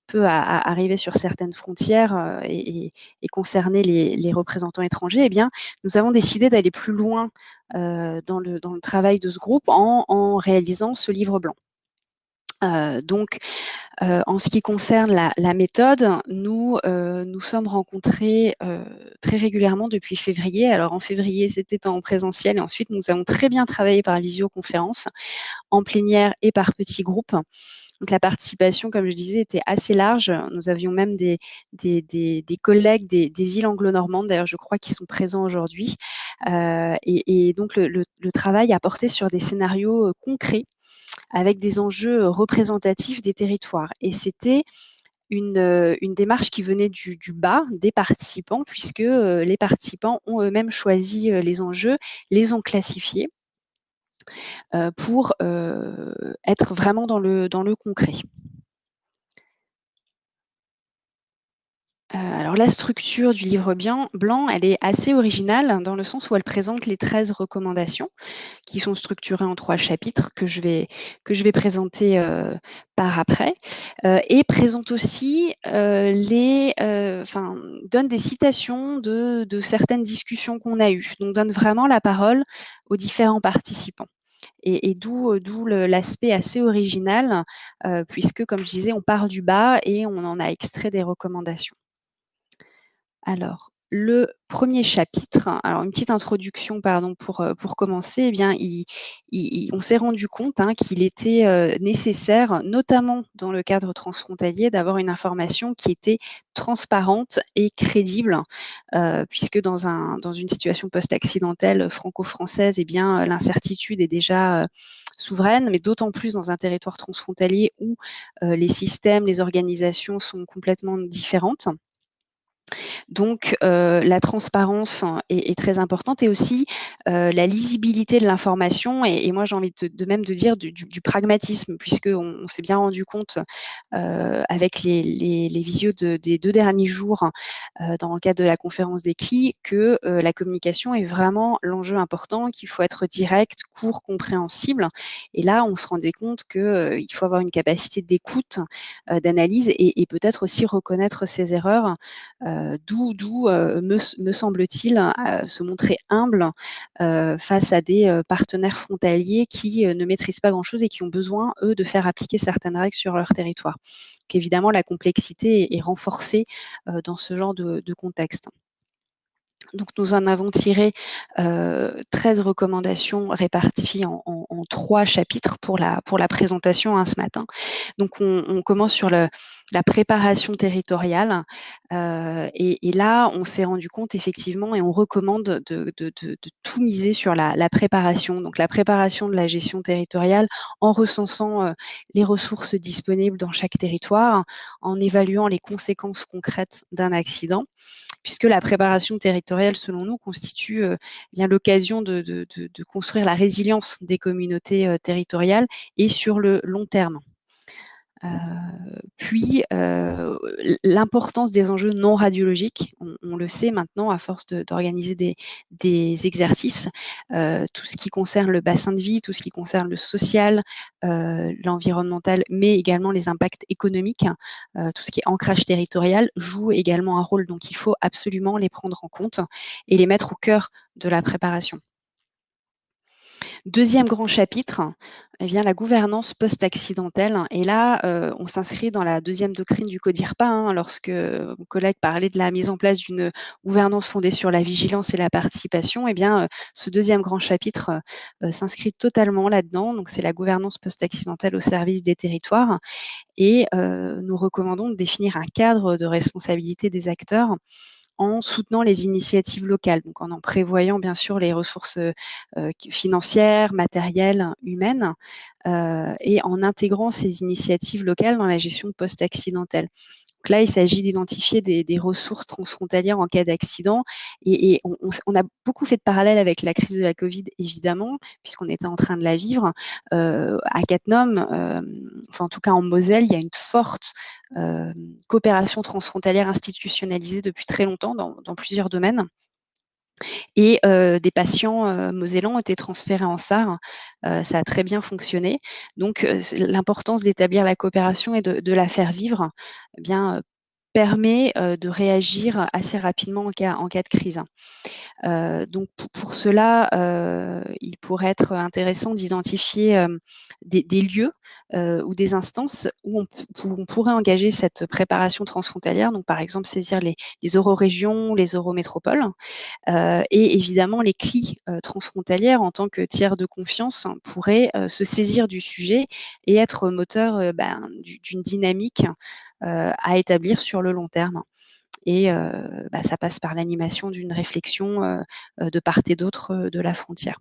peut arriver sur certaines frontières et concerner les représentants étrangers, eh bien, nous avons décidé d'aller plus loin dans le travail de ce groupe en réalisant ce livre blanc. Donc, en ce qui concerne la méthode, nous sommes rencontrés très régulièrement depuis février. Alors en février, c'était en présentiel, et ensuite nous avons très bien travaillé par visioconférence, en plénière et par petits groupes. Donc la participation, comme je disais, était assez large. Nous avions même des collègues des îles anglo-normandes, d'ailleurs je crois, qui sont présents aujourd'hui. Et donc le travail a porté sur des scénarios concrets, avec des enjeux représentatifs des territoires. Et c'était une démarche qui venait du bas des participants, puisque les participants ont eux-mêmes choisi les enjeux, les ont classifiés pour être vraiment dans le concret. Alors la structure du livre blanc, elle est assez originale, dans le sens où elle présente les 13 recommandations, qui sont structurées en 3 chapitres que je vais présenter par après, et présente aussi donne des citations de certaines discussions qu'on a eues. Donc donne vraiment la parole aux différents participants. Et d'où l'aspect assez original, puisque, comme je disais, on part du bas et on en a extrait des recommandations. Alors, le premier chapitre, alors une petite introduction, pardon, pour commencer, eh bien, on s'est rendu compte qu'il était nécessaire, notamment dans le cadre transfrontalier, d'avoir une information qui était transparente et crédible, puisque dans une situation post-accidentelle franco-française, eh bien, l'incertitude est déjà souveraine, mais d'autant plus dans un territoire transfrontalier où les systèmes, les organisations sont complètement différentes. Donc, la transparence est très importante et aussi la lisibilité de l'information et moi j'ai envie de même de dire du pragmatisme puisqu'on s'est bien rendu compte avec les visios des 2 derniers jours dans le cadre de la conférence des CLI que la communication est vraiment l'enjeu important, qu'il faut être direct, court, compréhensible et là on se rendait compte qu'il faut avoir une capacité d'écoute, d'analyse et peut-être aussi reconnaître ses erreurs, d'où me semble-t-il, se montrer humble face à des partenaires frontaliers qui ne maîtrisent pas grand-chose et qui ont besoin, eux, de faire appliquer certaines règles sur leur territoire. Donc évidemment, la complexité est renforcée dans ce genre de contexte. Donc nous en avons tiré 13 recommandations réparties en 3 chapitres pour la présentation ce matin. Donc on commence sur la préparation territoriale et là on s'est rendu compte effectivement et on recommande de tout miser sur la préparation. Donc la préparation de la gestion territoriale en recensant les ressources disponibles dans chaque territoire, en évaluant les conséquences concrètes d'un accident puisque la préparation territoriale, selon nous, constitue bien l'occasion de construire la résilience des communautés territoriales et sur le long terme. Puis, l'importance des enjeux non radiologiques, on le sait maintenant à force d'organiser des exercices, tout ce qui concerne le bassin de vie, tout ce qui concerne le social, l'environnemental, mais également les impacts économiques, tout ce qui est ancrage territorial joue également un rôle. Donc, il faut absolument les prendre en compte et les mettre au cœur de la préparation. Deuxième grand chapitre, eh bien, la gouvernance post-accidentelle. Et là, on s'inscrit dans la deuxième doctrine du CODIRPA, lorsque mon collègue parlait de la mise en place d'une gouvernance fondée sur la vigilance et la participation. Eh bien, ce deuxième grand chapitre s'inscrit totalement là-dedans. Donc, c'est la gouvernance post-accidentelle au service des territoires. Et nous recommandons de définir un cadre de responsabilité des acteurs en soutenant les initiatives locales, donc en prévoyant bien sûr les ressources financières, matérielles, humaines, et en intégrant ces initiatives locales dans la gestion post-accidentelle. Donc là, il s'agit d'identifier des ressources transfrontalières en cas d'accident. Et on a beaucoup fait de parallèles avec la crise de la Covid, évidemment, puisqu'on était en train de la vivre. À Cattenom, enfin en tout cas en Moselle, il y a une forte coopération transfrontalière institutionnalisée depuis très longtemps dans plusieurs domaines. Et des patients mosellans ont été transférés en SAR. Ça a très bien fonctionné. Donc, l'importance d'établir la coopération et de la faire vivre, eh bien, permet de réagir assez rapidement en cas de crise. Donc pour cela, il pourrait être intéressant d'identifier des lieux ou des instances où on pourrait engager cette préparation transfrontalière. Donc par exemple, saisir les eurorégions, les eurométropoles et évidemment les CLI transfrontalières en tant que tiers de confiance pourraient se saisir du sujet et être moteur d'une dynamique à établir sur le long terme. Et ça passe par l'animation d'une réflexion de part et d'autre de la frontière.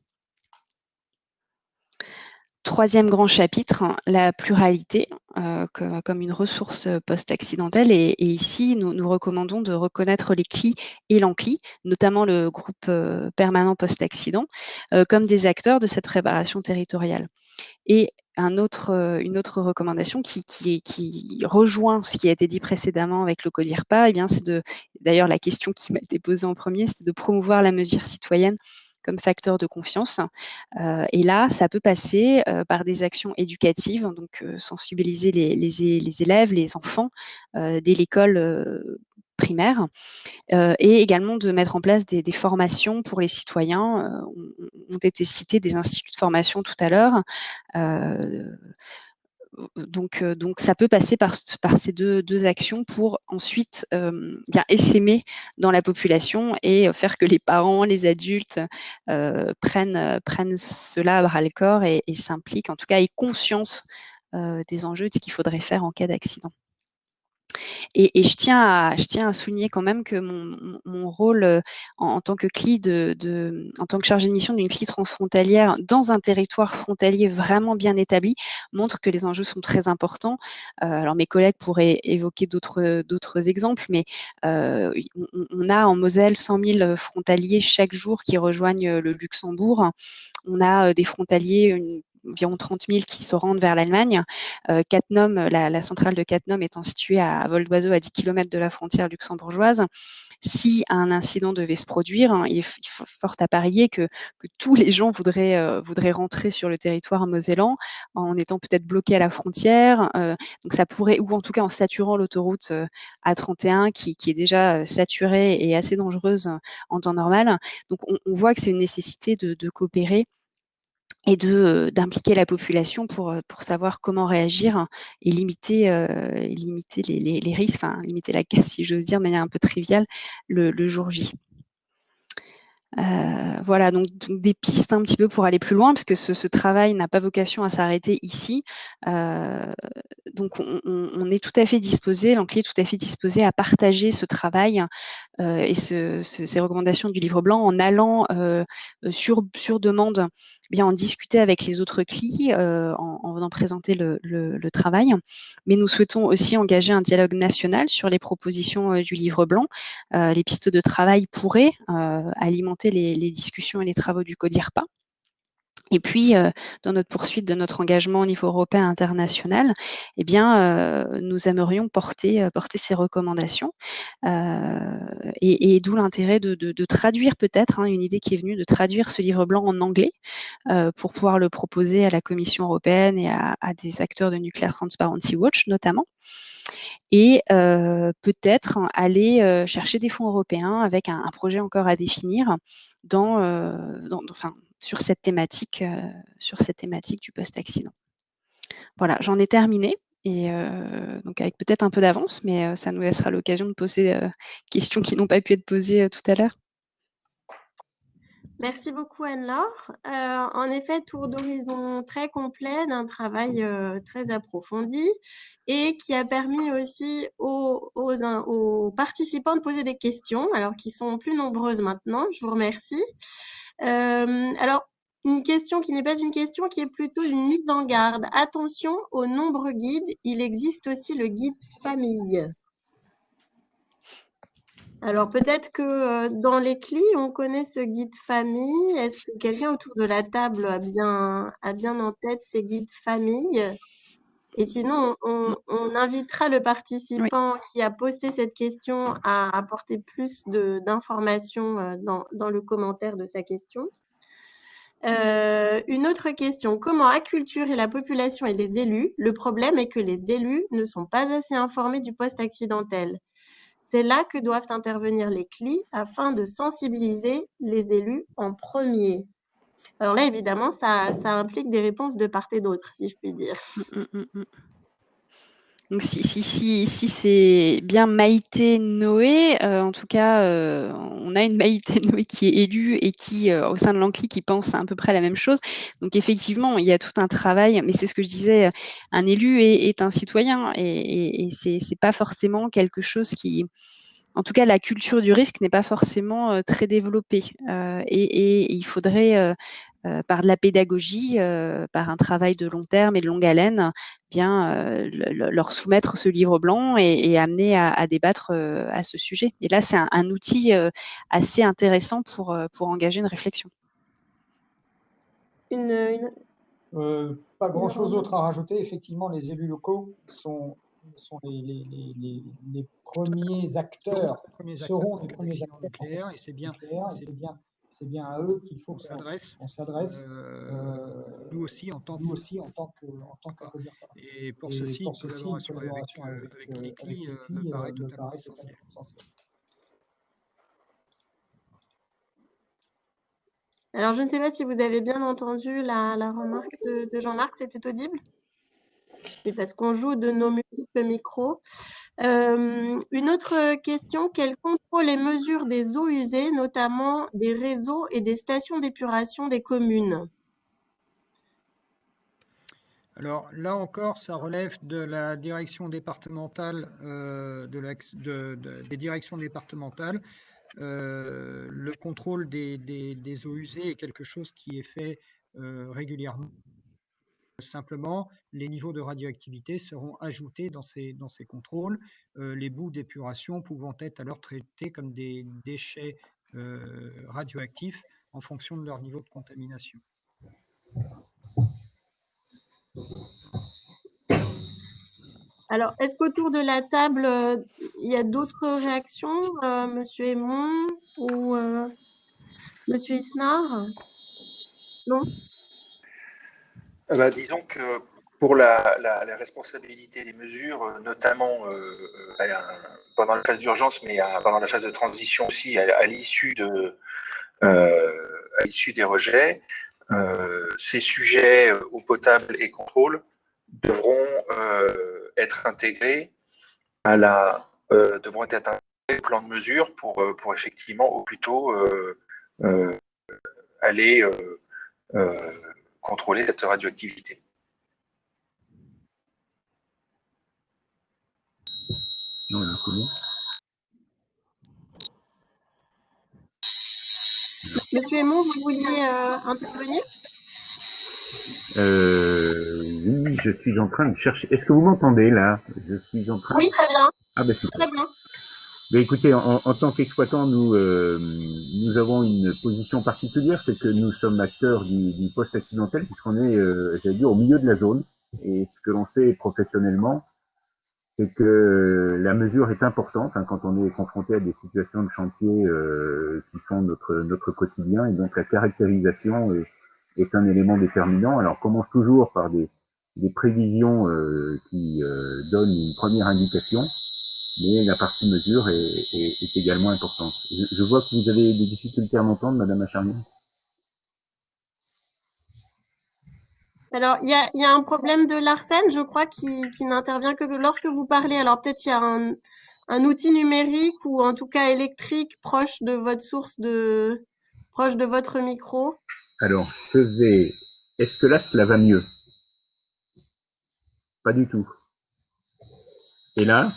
Troisième grand chapitre, la pluralité comme une ressource post-accidentelle. Et ici, nous recommandons de reconnaître les CLI et l'ANCLI, notamment le groupe permanent post-accident, comme des acteurs de cette préparation territoriale. Et une autre recommandation qui rejoint ce qui a été dit précédemment avec le CODIRPA, eh bien, c'est d'ailleurs la question qui m'a été posée en premier, c'est de promouvoir la mesure citoyenne comme facteur de confiance. Et là, ça peut passer par des actions éducatives, donc sensibiliser les élèves, les enfants dès l'école primaire, et également de mettre en place des formations pour les citoyens. Ont été cités des instituts de formation tout à l'heure. donc ça peut passer par ces deux actions pour ensuite bien essaimer dans la population et faire que les parents, les adultes prennent cela à bras-le-corps et s'impliquent, en tout cas aient conscience des enjeux de ce qu'il faudrait faire en cas d'accident. Et je tiens à souligner quand même que mon rôle en tant que CLI, en tant que chargée de mission d'une CLI transfrontalière dans un territoire frontalier vraiment bien établi, montre que les enjeux sont très importants. Alors mes collègues pourraient évoquer d'autres exemples, mais on a en Moselle 100 000 frontaliers chaque jour qui rejoignent le Luxembourg. On a des frontaliers, environ 30 000 qui se rendent vers l'Allemagne. Cattenom, la centrale de Cattenom étant située à vol d'oiseau à 10 km de la frontière luxembourgeoise, si un incident devait se produire, il est fort à parier que tous les gens voudraient rentrer sur le territoire mosellan en étant peut-être bloqués à la frontière. Donc ça pourrait, ou en tout cas en saturant l'autoroute A31 qui est déjà saturée et assez dangereuse en temps normal. Donc on voit que c'est une nécessité de coopérer et d'impliquer la population pour savoir comment réagir et limiter les risques, enfin limiter la casse, si j'ose dire, de manière un peu triviale, le jour J. Voilà, donc des pistes un petit peu pour aller plus loin, parce que ce travail n'a pas vocation à s'arrêter ici. Donc on est tout à fait disposé, l'Ancli est tout à fait disposé à partager ce travail et ces recommandations du livre blanc en allant sur demande bien en discuter avec les autres CLI en venant présenter le travail. Mais nous souhaitons aussi engager un dialogue national sur les propositions du livre blanc. Les pistes de travail pourraient alimenter les discussions et les travaux du CODIRPA. Et puis, dans notre poursuite de notre engagement au niveau européen et international, eh bien, nous aimerions porter ces recommandations. Et d'où l'intérêt de traduire peut-être, une idée qui est venue, de traduire ce livre blanc en anglais pour pouvoir le proposer à la Commission européenne et à des acteurs de Nuclear Transparency Watch notamment. Et peut-être aller chercher des fonds européens avec un projet encore à définir sur cette thématique du post-accident. Voilà, j'en ai terminé. Et donc avec peut-être un peu d'avance, mais ça nous laissera l'occasion de poser questions qui n'ont pas pu être posées tout à l'heure. Merci beaucoup Anne-Laure. En effet, tour d'horizon très complet d'un travail très approfondi et qui a permis aussi aux participants de poser des questions, alors qu'ils sont plus nombreuses maintenant. Je vous remercie. Alors, une question qui n'est pas une question, qui est plutôt une mise en garde. Attention aux nombreux guides, il existe aussi le guide famille. Alors peut-être que dans les CLI, on connaît ce guide famille. Est-ce que quelqu'un autour de la table a bien en tête ces guides famille? Et sinon, on invitera le participant qui a posté cette question à apporter plus d'informations dans le commentaire de sa question. Une autre question, comment acculturer la population et les élus? Le problème est que les élus ne sont pas assez informés du post-accidentel. C'est là que doivent intervenir les CLI afin de sensibiliser les élus en premier. Alors là, évidemment, ça implique des réponses de part et d'autre, si je puis dire. Donc si c'est bien Maïté Noé, en tout cas, on a une Maïté Noé qui est élue et qui, au sein de l'Ancli, qui pense à peu près la même chose. Donc effectivement, il y a tout un travail, mais c'est ce que je disais, un élu est un citoyen et c'est pas forcément quelque chose qui... En tout cas, la culture du risque n'est pas forcément très développée. Et il faudrait, par de la pédagogie, par un travail de long terme et de longue haleine, bien leur soumettre ce livre blanc et amener à débattre à ce sujet. Et là, c'est un outil assez intéressant pour engager une réflexion. Pas grand-chose d'autre à rajouter. Effectivement, les élus locaux sont les premiers acteurs, seront les premiers acteurs nucléaires, et c'est bien à eux qu'il faut qu'on s'adresse, nous aussi en tant que et pour ceci, une collaboration avec les CLI me paraît totalement essentielle. Alors, je ne sais pas si vous avez bien entendu la remarque de Jean-Marc, c'était audible? Oui, parce qu'on joue de nos multiples micros. Une autre question, quel contrôle et mesure des eaux usées, notamment des réseaux et des stations d'épuration des communes? Alors là encore, ça relève de la direction départementale, des directions départementales. Le contrôle des eaux usées est quelque chose qui est fait régulièrement. Simplement, les niveaux de radioactivité seront ajoutés dans ces contrôles, les boues d'épuration pouvant être alors traités comme des déchets radioactifs en fonction de leur niveau de contamination. Alors, est-ce qu'autour de la table, il y a d'autres réactions, Monsieur Aymon ou Monsieur Isnard? Non? Disons que pour la responsabilité des mesures, notamment pendant la phase d'urgence, mais pendant la phase de transition aussi, à l'issue des rejets, ces sujets eau potable et contrôle devront être intégrés devront être intégrés au plan de mesure pour effectivement au plus tôt aller contrôler cette radioactivité. Non, là, c'est bon. Monsieur Aymon, vous vouliez intervenir? Oui, je suis en train de chercher. Est-ce que vous m'entendez là? Je suis en train. Oui, très bien. Ah ben super. Très bien. Mais écoutez, en tant qu'exploitant, nous avons une position particulière, c'est que nous sommes acteurs du post-accidentel, puisqu'on est, j'allais dire, au milieu de la zone. Et ce que l'on sait professionnellement, c'est que la mesure est importante quand on est confronté à des situations de chantier qui sont notre quotidien, et donc la caractérisation est un élément déterminant. Alors, on commence toujours par des prévisions qui donnent une première indication, mais la partie mesure est également importante. Je vois que vous avez des difficultés à m'entendre, Madame Acharnier. Alors, il y a un problème de l'Arsène, je crois, qui n'intervient que lorsque vous parlez. Alors, peut-être il y a un outil numérique ou en tout cas électrique proche de votre proche de votre micro. Alors, est-ce que là, cela va mieux? Pas du tout. Et là?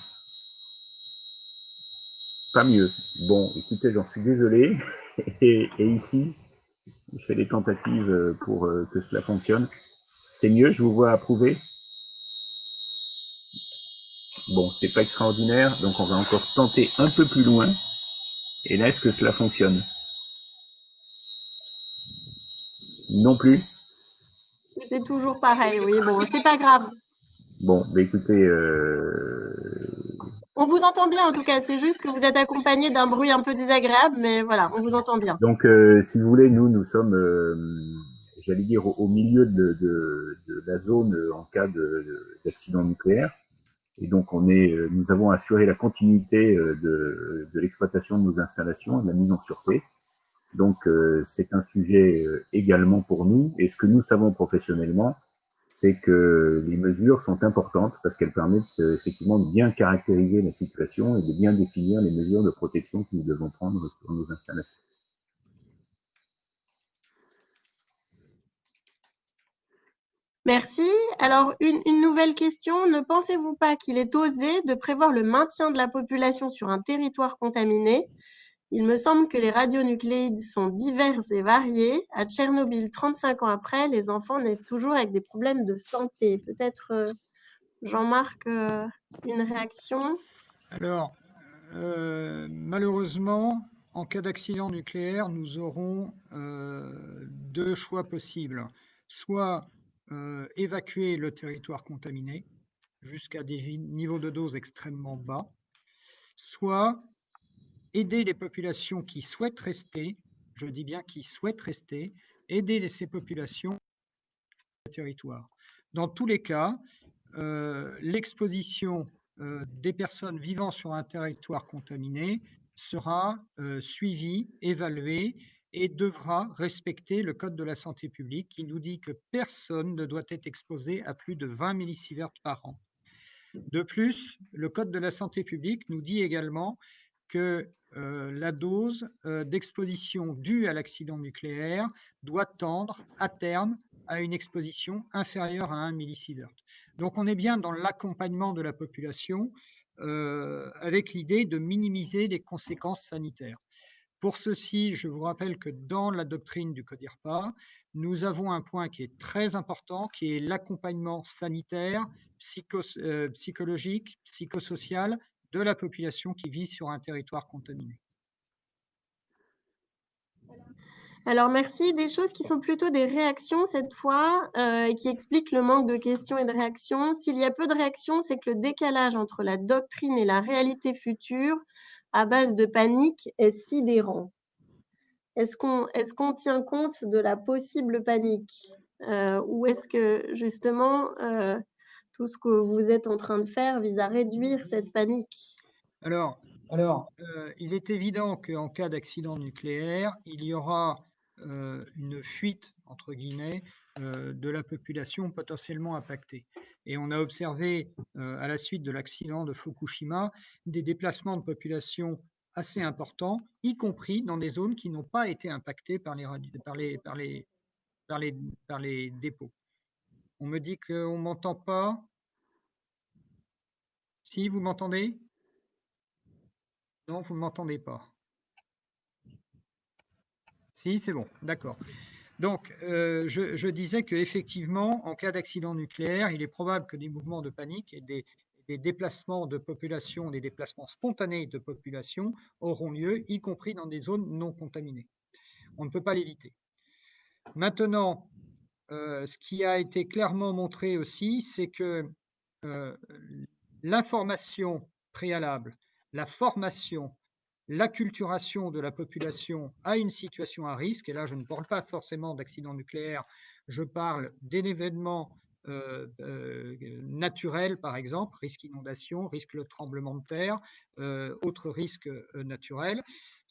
Pas mieux. Bon, écoutez, j'en suis désolé. Et ici, je fais des tentatives pour que cela fonctionne. C'est mieux, je vous vois approuver. Bon, c'est pas extraordinaire, donc on va encore tenter un peu plus loin. Et là, est-ce que cela fonctionne? Non plus? C'est toujours pareil, oui. Bon, c'est pas grave. Bon, bah écoutez, On vous entend bien en tout cas. C'est juste que vous êtes accompagné d'un bruit un peu désagréable, mais voilà, on vous entend bien. donc, si vous voulez, nous sommes, j'allais dire, au milieu de la zone en cas d'accident nucléaire. Et donc, nous avons assuré la continuité de l'exploitation de nos installations et de la mise en sûreté. Donc, c'est un sujet également pour nous. Et ce que nous savons professionnellement, c'est que les mesures sont importantes parce qu'elles permettent effectivement de bien caractériser la situation et de bien définir les mesures de protection que nous devons prendre sur nos installations. Merci. Alors, une nouvelle question. Ne pensez-vous pas qu'il est osé de prévoir le maintien de la population sur un territoire contaminé? Il me semble que les radionucléides sont divers et variés. À Tchernobyl, 35 ans après, les enfants naissent toujours avec des problèmes de santé. Peut-être, Jean-Marc, une réaction? Alors, malheureusement, en cas d'accident nucléaire, nous aurons deux choix possibles. Soit évacuer le territoire contaminé jusqu'à des niveaux de dose extrêmement bas, soit aider les populations qui souhaitent rester, je dis bien qui souhaitent rester, aider ces populations sur le territoire. Dans tous les cas, l'exposition des personnes vivant sur un territoire contaminé sera suivie, évaluée et devra respecter le Code de la santé publique qui nous dit que personne ne doit être exposé à plus de 20 millisieverts par an. De plus, le Code de la santé publique nous dit également que la dose d'exposition due à l'accident nucléaire doit tendre à terme à une exposition inférieure à 1 millisievert. Donc on est bien dans l'accompagnement de la population avec l'idée de minimiser les conséquences sanitaires. Pour ceci, je vous rappelle que dans la doctrine du CODIRPA, nous avons un point qui est très important, qui est l'accompagnement sanitaire, psychologique, psychosocial de la population qui vit sur un territoire contaminé. Alors, merci. Des choses qui sont plutôt des réactions cette fois, et qui expliquent le manque de questions et de réactions. S'il y a peu de réactions, c'est que le décalage entre la doctrine et la réalité future, à base de panique, est sidérant. Est-ce qu'on tient compte de la possible panique ou est-ce que justement tout ce que vous êtes en train de faire vise à réduire cette panique? Alors, il est évident qu'en cas d'accident nucléaire, il y aura une fuite, entre guillemets, de la population potentiellement impactée. Et on a observé, à la suite de l'accident de Fukushima, des déplacements de population assez importants, y compris dans des zones qui n'ont pas été impactées par les dépôts. On me dit qu'on ne m'entend pas. Si, vous m'entendez? Non, vous ne m'entendez pas. Si, c'est bon, d'accord. Donc, je disais qu'effectivement, en cas d'accident nucléaire, il est probable que des mouvements de panique et des déplacements de population, des déplacements spontanés de population auront lieu, y compris dans des zones non contaminées. On ne peut pas l'éviter. Maintenant, ce qui a été clairement montré aussi, c'est que l'information préalable, la formation, l'acculturation de la population à une situation à risque, et là je ne parle pas forcément d'accident nucléaire, je parle d'événements naturels par exemple, risque inondation, risque tremblement de terre, autres risques naturels.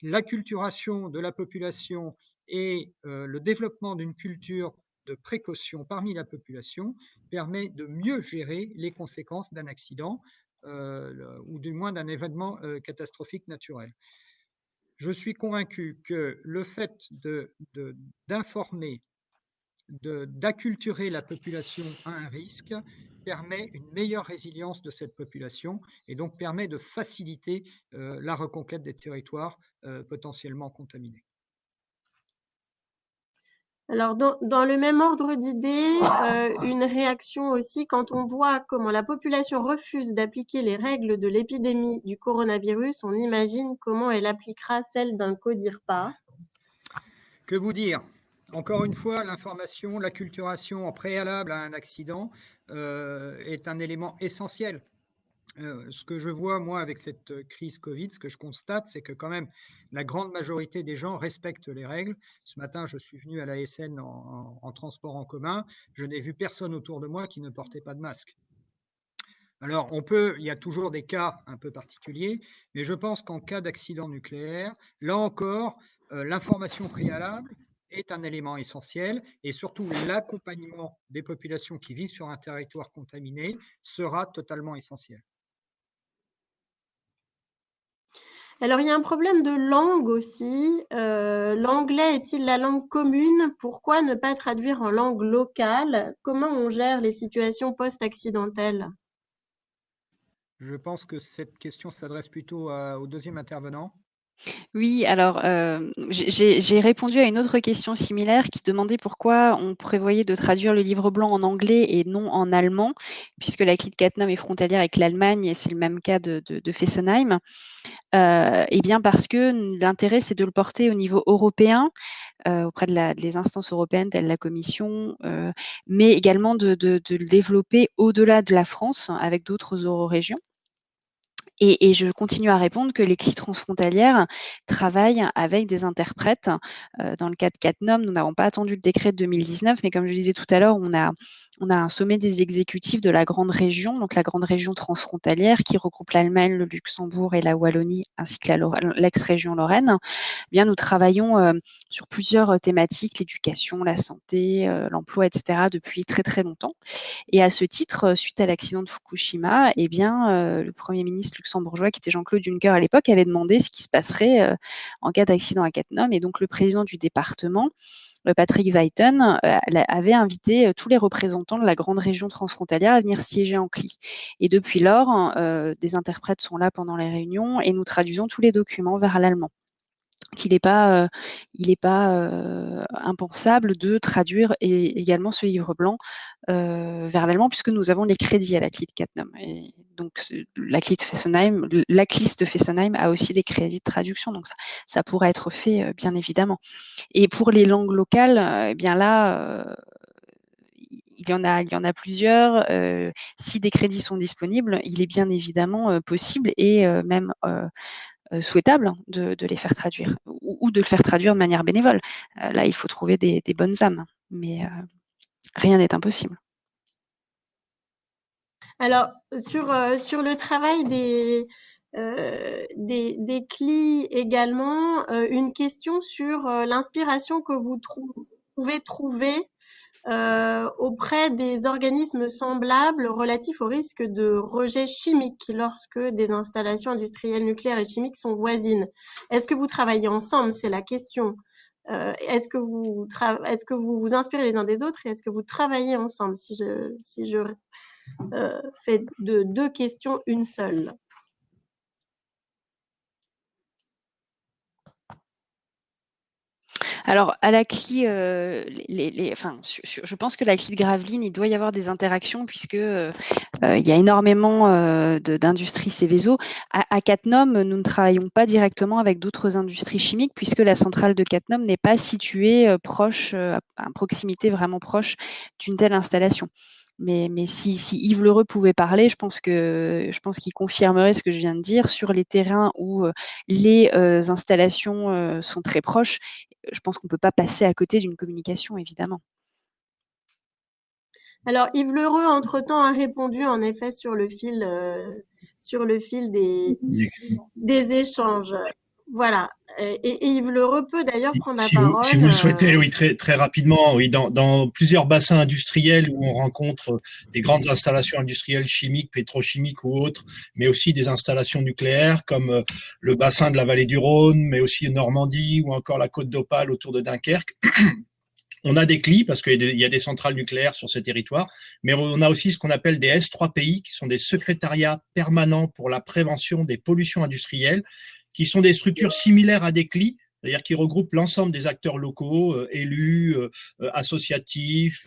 L'acculturation de la population et le développement d'une culture de précaution parmi la population permet de mieux gérer les conséquences d'un accident ou du moins d'un événement catastrophique naturel. Je suis convaincu que le fait d'informer, d'acculturer la population à un risque permet une meilleure résilience de cette population et donc permet de faciliter la reconquête des territoires potentiellement contaminés. Alors, dans le même ordre d'idées, une réaction aussi, quand on voit comment la population refuse d'appliquer les règles de l'épidémie du coronavirus, on imagine comment elle appliquera celle d'un CODIRPA. Que vous dire? Encore une fois, l'information, l'acculturation en préalable à un accident est un élément essentiel. Ce que je vois, moi, avec cette crise Covid, ce que je constate, c'est que quand même, la grande majorité des gens respectent les règles. Ce matin, je suis venu à la SN en transport en commun. Je n'ai vu personne autour de moi qui ne portait pas de masque. Alors, il y a toujours des cas un peu particuliers, mais je pense qu'en cas d'accident nucléaire, là encore, l'information préalable est un élément essentiel et surtout l'accompagnement des populations qui vivent sur un territoire contaminé sera totalement essentiel. Alors, il y a un problème de langue aussi. L'anglais est-il la langue commune? Pourquoi ne pas traduire en langue locale? Comment on gère les situations post-accidentelles? Je pense que cette question s'adresse plutôt au deuxième intervenant. Oui, alors j'ai répondu à une autre question similaire qui demandait pourquoi on prévoyait de traduire le livre blanc en anglais et non en allemand, puisque la Klitgatnam est frontalière avec l'Allemagne et c'est le même cas de Fessenheim. Eh bien parce que l'intérêt, c'est de le porter au niveau européen, auprès des instances européennes telles la Commission, mais également de le développer au-delà de la France avec d'autres eurorégions. Et je continue à répondre que les CLI transfrontalières travaillent avec des interprètes. Dans le cas de CatNom, nous n'avons pas attendu le décret de 2019, mais comme je disais tout à l'heure, on a un sommet des exécutifs de la grande région, donc la grande région transfrontalière qui regroupe l'Allemagne, le Luxembourg et la Wallonie, ainsi que l'ex-région Lorraine. Eh bien, nous travaillons sur plusieurs thématiques, l'éducation, la santé, l'emploi, etc., depuis très très longtemps. Et à ce titre, suite à l'accident de Fukushima, eh bien, le Premier ministre luxembourgeois, qui était Jean-Claude Juncker à l'époque, avait demandé ce qui se passerait en cas d'accident à CatNom. Et donc, le président du département, Patrick Weiten, avait invité tous les représentants de la grande région transfrontalière à venir siéger en CLI. Et depuis lors, des interprètes sont là pendant les réunions et nous traduisons tous les documents vers l'allemand. Il n'est pas impensable de traduire également ce livre blanc vers l'allemand, puisque nous avons les crédits à la CLI de CatNom. Et donc, la CLI de Fessenheim a aussi des crédits de traduction, donc ça pourrait être fait, bien évidemment. Et pour les langues locales, eh bien là, il y en a plusieurs. Si des crédits sont disponibles, il est bien évidemment possible et même souhaitable de les faire traduire ou de le faire traduire de manière bénévole. Là, il faut trouver des bonnes âmes, mais rien n'est impossible. Alors, sur le travail des CLI également, une question sur l'inspiration que vous pouvez trouver auprès des organismes semblables relatifs au risque de rejet chimique lorsque des installations industrielles nucléaires et chimiques sont voisines. Est-ce que vous travaillez ensemble? C'est la question. Est-ce que vous vous inspirez les uns des autres et est-ce que vous travaillez ensemble? Si je fais de 2 questions une seule. Alors, à la CLI, je pense que la CLI de Gravelines, il doit y avoir des interactions puisque il y a énormément d'industries Céveso. À CatNom, nous ne travaillons pas directement avec d'autres industries chimiques puisque la centrale de CatNom n'est pas située proche, à proximité vraiment proche d'une telle installation. Mais si Yves Lheureux pouvait parler, je pense qu'il confirmerait ce que je viens de dire sur les terrains où les installations sont très proches. Je pense qu'on ne peut pas passer à côté d'une communication, évidemment. Alors, Yves Lheureux, entre-temps, a répondu en effet sur le fil des échanges. Voilà. Et Yves Lheureux peut d'ailleurs prendre la parole. Si vous le souhaitez, oui, très, très rapidement. Oui, dans plusieurs bassins industriels où on rencontre des grandes installations industrielles chimiques, pétrochimiques ou autres, mais aussi des installations nucléaires comme le bassin de la vallée du Rhône, mais aussi Normandie ou encore la côte d'Opale autour de Dunkerque. On a des CLI parce qu'il y a des centrales nucléaires sur ces territoires, mais on a aussi ce qu'on appelle des S3PI, qui sont des secrétariats permanents pour la prévention des pollutions industrielles, qui sont des structures similaires à des CLI, c'est-à-dire qui regroupent l'ensemble des acteurs locaux, élus, associatifs,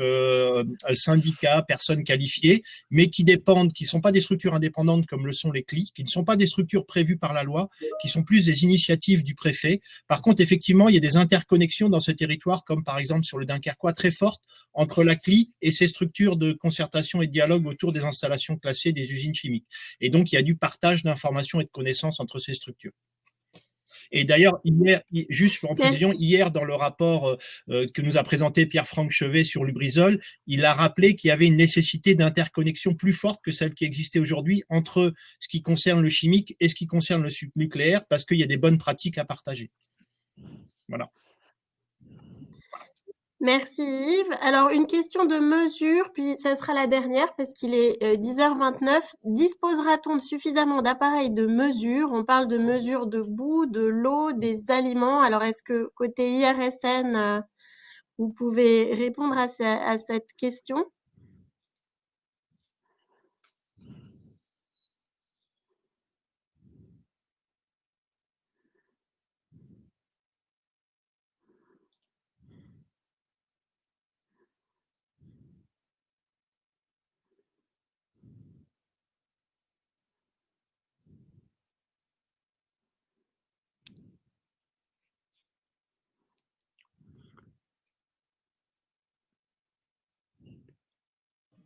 syndicats, personnes qualifiées, mais qui dépendent, qui ne sont pas des structures indépendantes comme le sont les CLI, qui ne sont pas des structures prévues par la loi, qui sont plus des initiatives du préfet. Par contre, effectivement, il y a des interconnexions dans ce territoire, comme par exemple sur le Dunkerquois, très fortes entre la CLI et ces structures de concertation et de dialogue autour des installations classées des usines chimiques. Et donc, il y a du partage d'informations et de connaissances entre ces structures. Et d'ailleurs, hier, juste en précision, hier, dans le rapport que nous a présenté Pierre-Franck Chevet sur Lubrizol, il a rappelé qu'il y avait une nécessité d'interconnexion plus forte que celle qui existait aujourd'hui entre ce qui concerne le chimique et ce qui concerne le nucléaire, parce qu'il y a des bonnes pratiques à partager. Voilà. Merci Yves. Alors, une question de mesure, puis ça sera la dernière parce qu'il est 10h29. Disposera-t-on suffisamment d'appareils de mesure? On parle de mesure de boue, de l'eau, des aliments. Alors, est-ce que côté IRSN, vous pouvez répondre à cette question?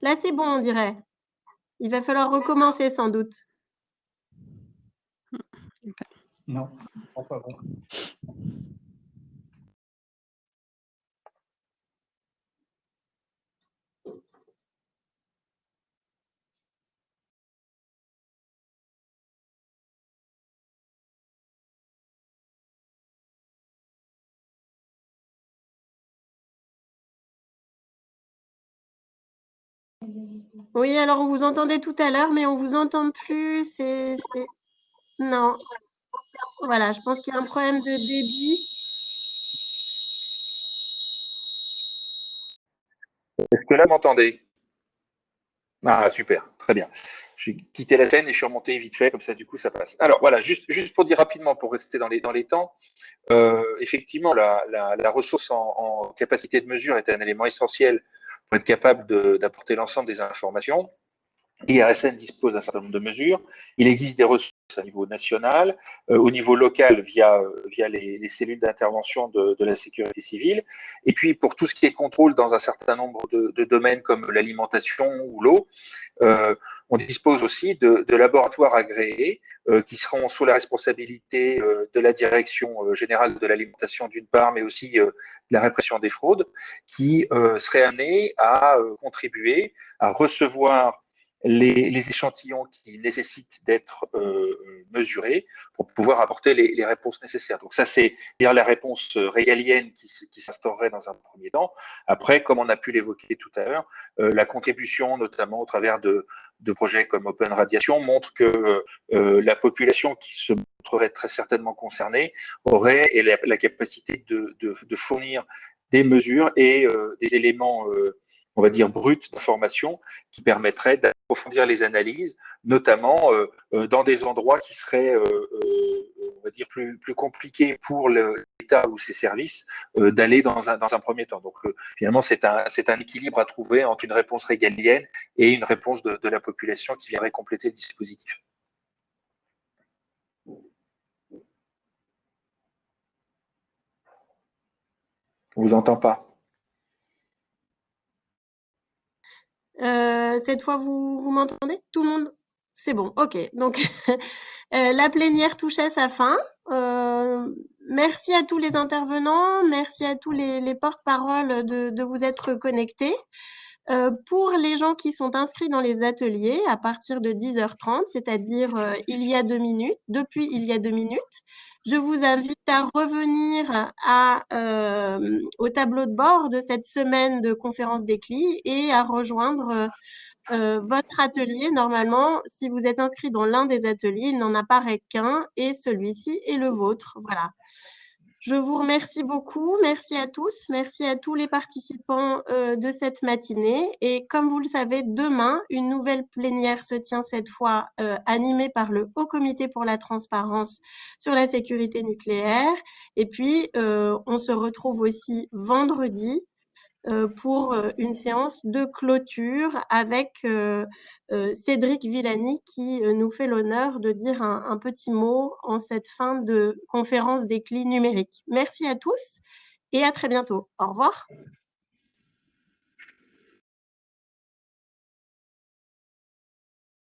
Là, c'est bon, on dirait. Il va falloir recommencer sans doute. Non, pas bon. Oui, alors on vous entendait tout à l'heure, mais on vous entend plus. Non. Voilà, je pense qu'il y a un problème de débit. Est-ce que là, vous m'entendez? Ah, super, très bien. J'ai quitté la scène et je suis remonté vite fait, comme ça, du coup, ça passe. Alors, voilà, juste pour dire rapidement, pour rester dans les temps, effectivement, la ressource en capacité de mesure est un élément essentiel pour être capable d'apporter l'ensemble des informations. IRSN dispose d'un certain nombre de mesures. Il existe des ressources à niveau national, au niveau local via les cellules d'intervention de la sécurité civile. Et puis pour tout ce qui est contrôle dans un certain nombre de domaines comme l'alimentation ou l'eau, on dispose aussi de laboratoires agréés qui seront sous la responsabilité de la direction générale de l'alimentation d'une part, mais aussi de la répression des fraudes, qui seraient amenés à contribuer à recevoir les échantillons qui nécessitent d'être mesurés pour pouvoir apporter les réponses nécessaires. Donc ça, c'est la réponse régalienne qui s'instaurerait dans un premier temps. Après, comme on a pu l'évoquer tout à l'heure, la contribution, notamment au travers de projets comme Open Radiation, montre que la population qui se montrerait très certainement concernée aurait la capacité de fournir des mesures et des éléments on va dire, brut d'informations qui permettrait d'approfondir les analyses, notamment dans des endroits qui seraient, on va dire, plus compliqués pour l'État ou ses services d'aller dans un premier temps. Donc, finalement, c'est un équilibre à trouver entre une réponse régalienne et une réponse de la population qui viendrait compléter le dispositif. On vous entend pas. Cette fois, vous m'entendez? Tout le monde? C'est bon, ok. Donc, la plénière touche à sa fin. Merci à tous les intervenants, merci à tous les porte-paroles de vous être connectés. Pour les gens qui sont inscrits dans les ateliers, à partir de 10h30, c'est-à-dire il y a 2 minutes, depuis il y a 2 minutes, je vous invite à revenir au tableau de bord de cette semaine de conférence d'éclit et à rejoindre votre atelier. Normalement, si vous êtes inscrit dans l'un des ateliers, il n'en apparaît qu'un et celui-ci est le vôtre. Voilà. Je vous remercie beaucoup. Merci à tous. Merci à tous les participants de cette matinée. Et comme vous le savez, demain, une nouvelle plénière se tient cette fois animée par le Haut Comité pour la transparence sur la sécurité nucléaire. Et puis, on se retrouve aussi vendredi pour une séance de clôture avec Cédric Villani qui nous fait l'honneur de dire un petit mot en cette fin de conférence d'éclit numérique. Merci à tous et à très bientôt. Au revoir.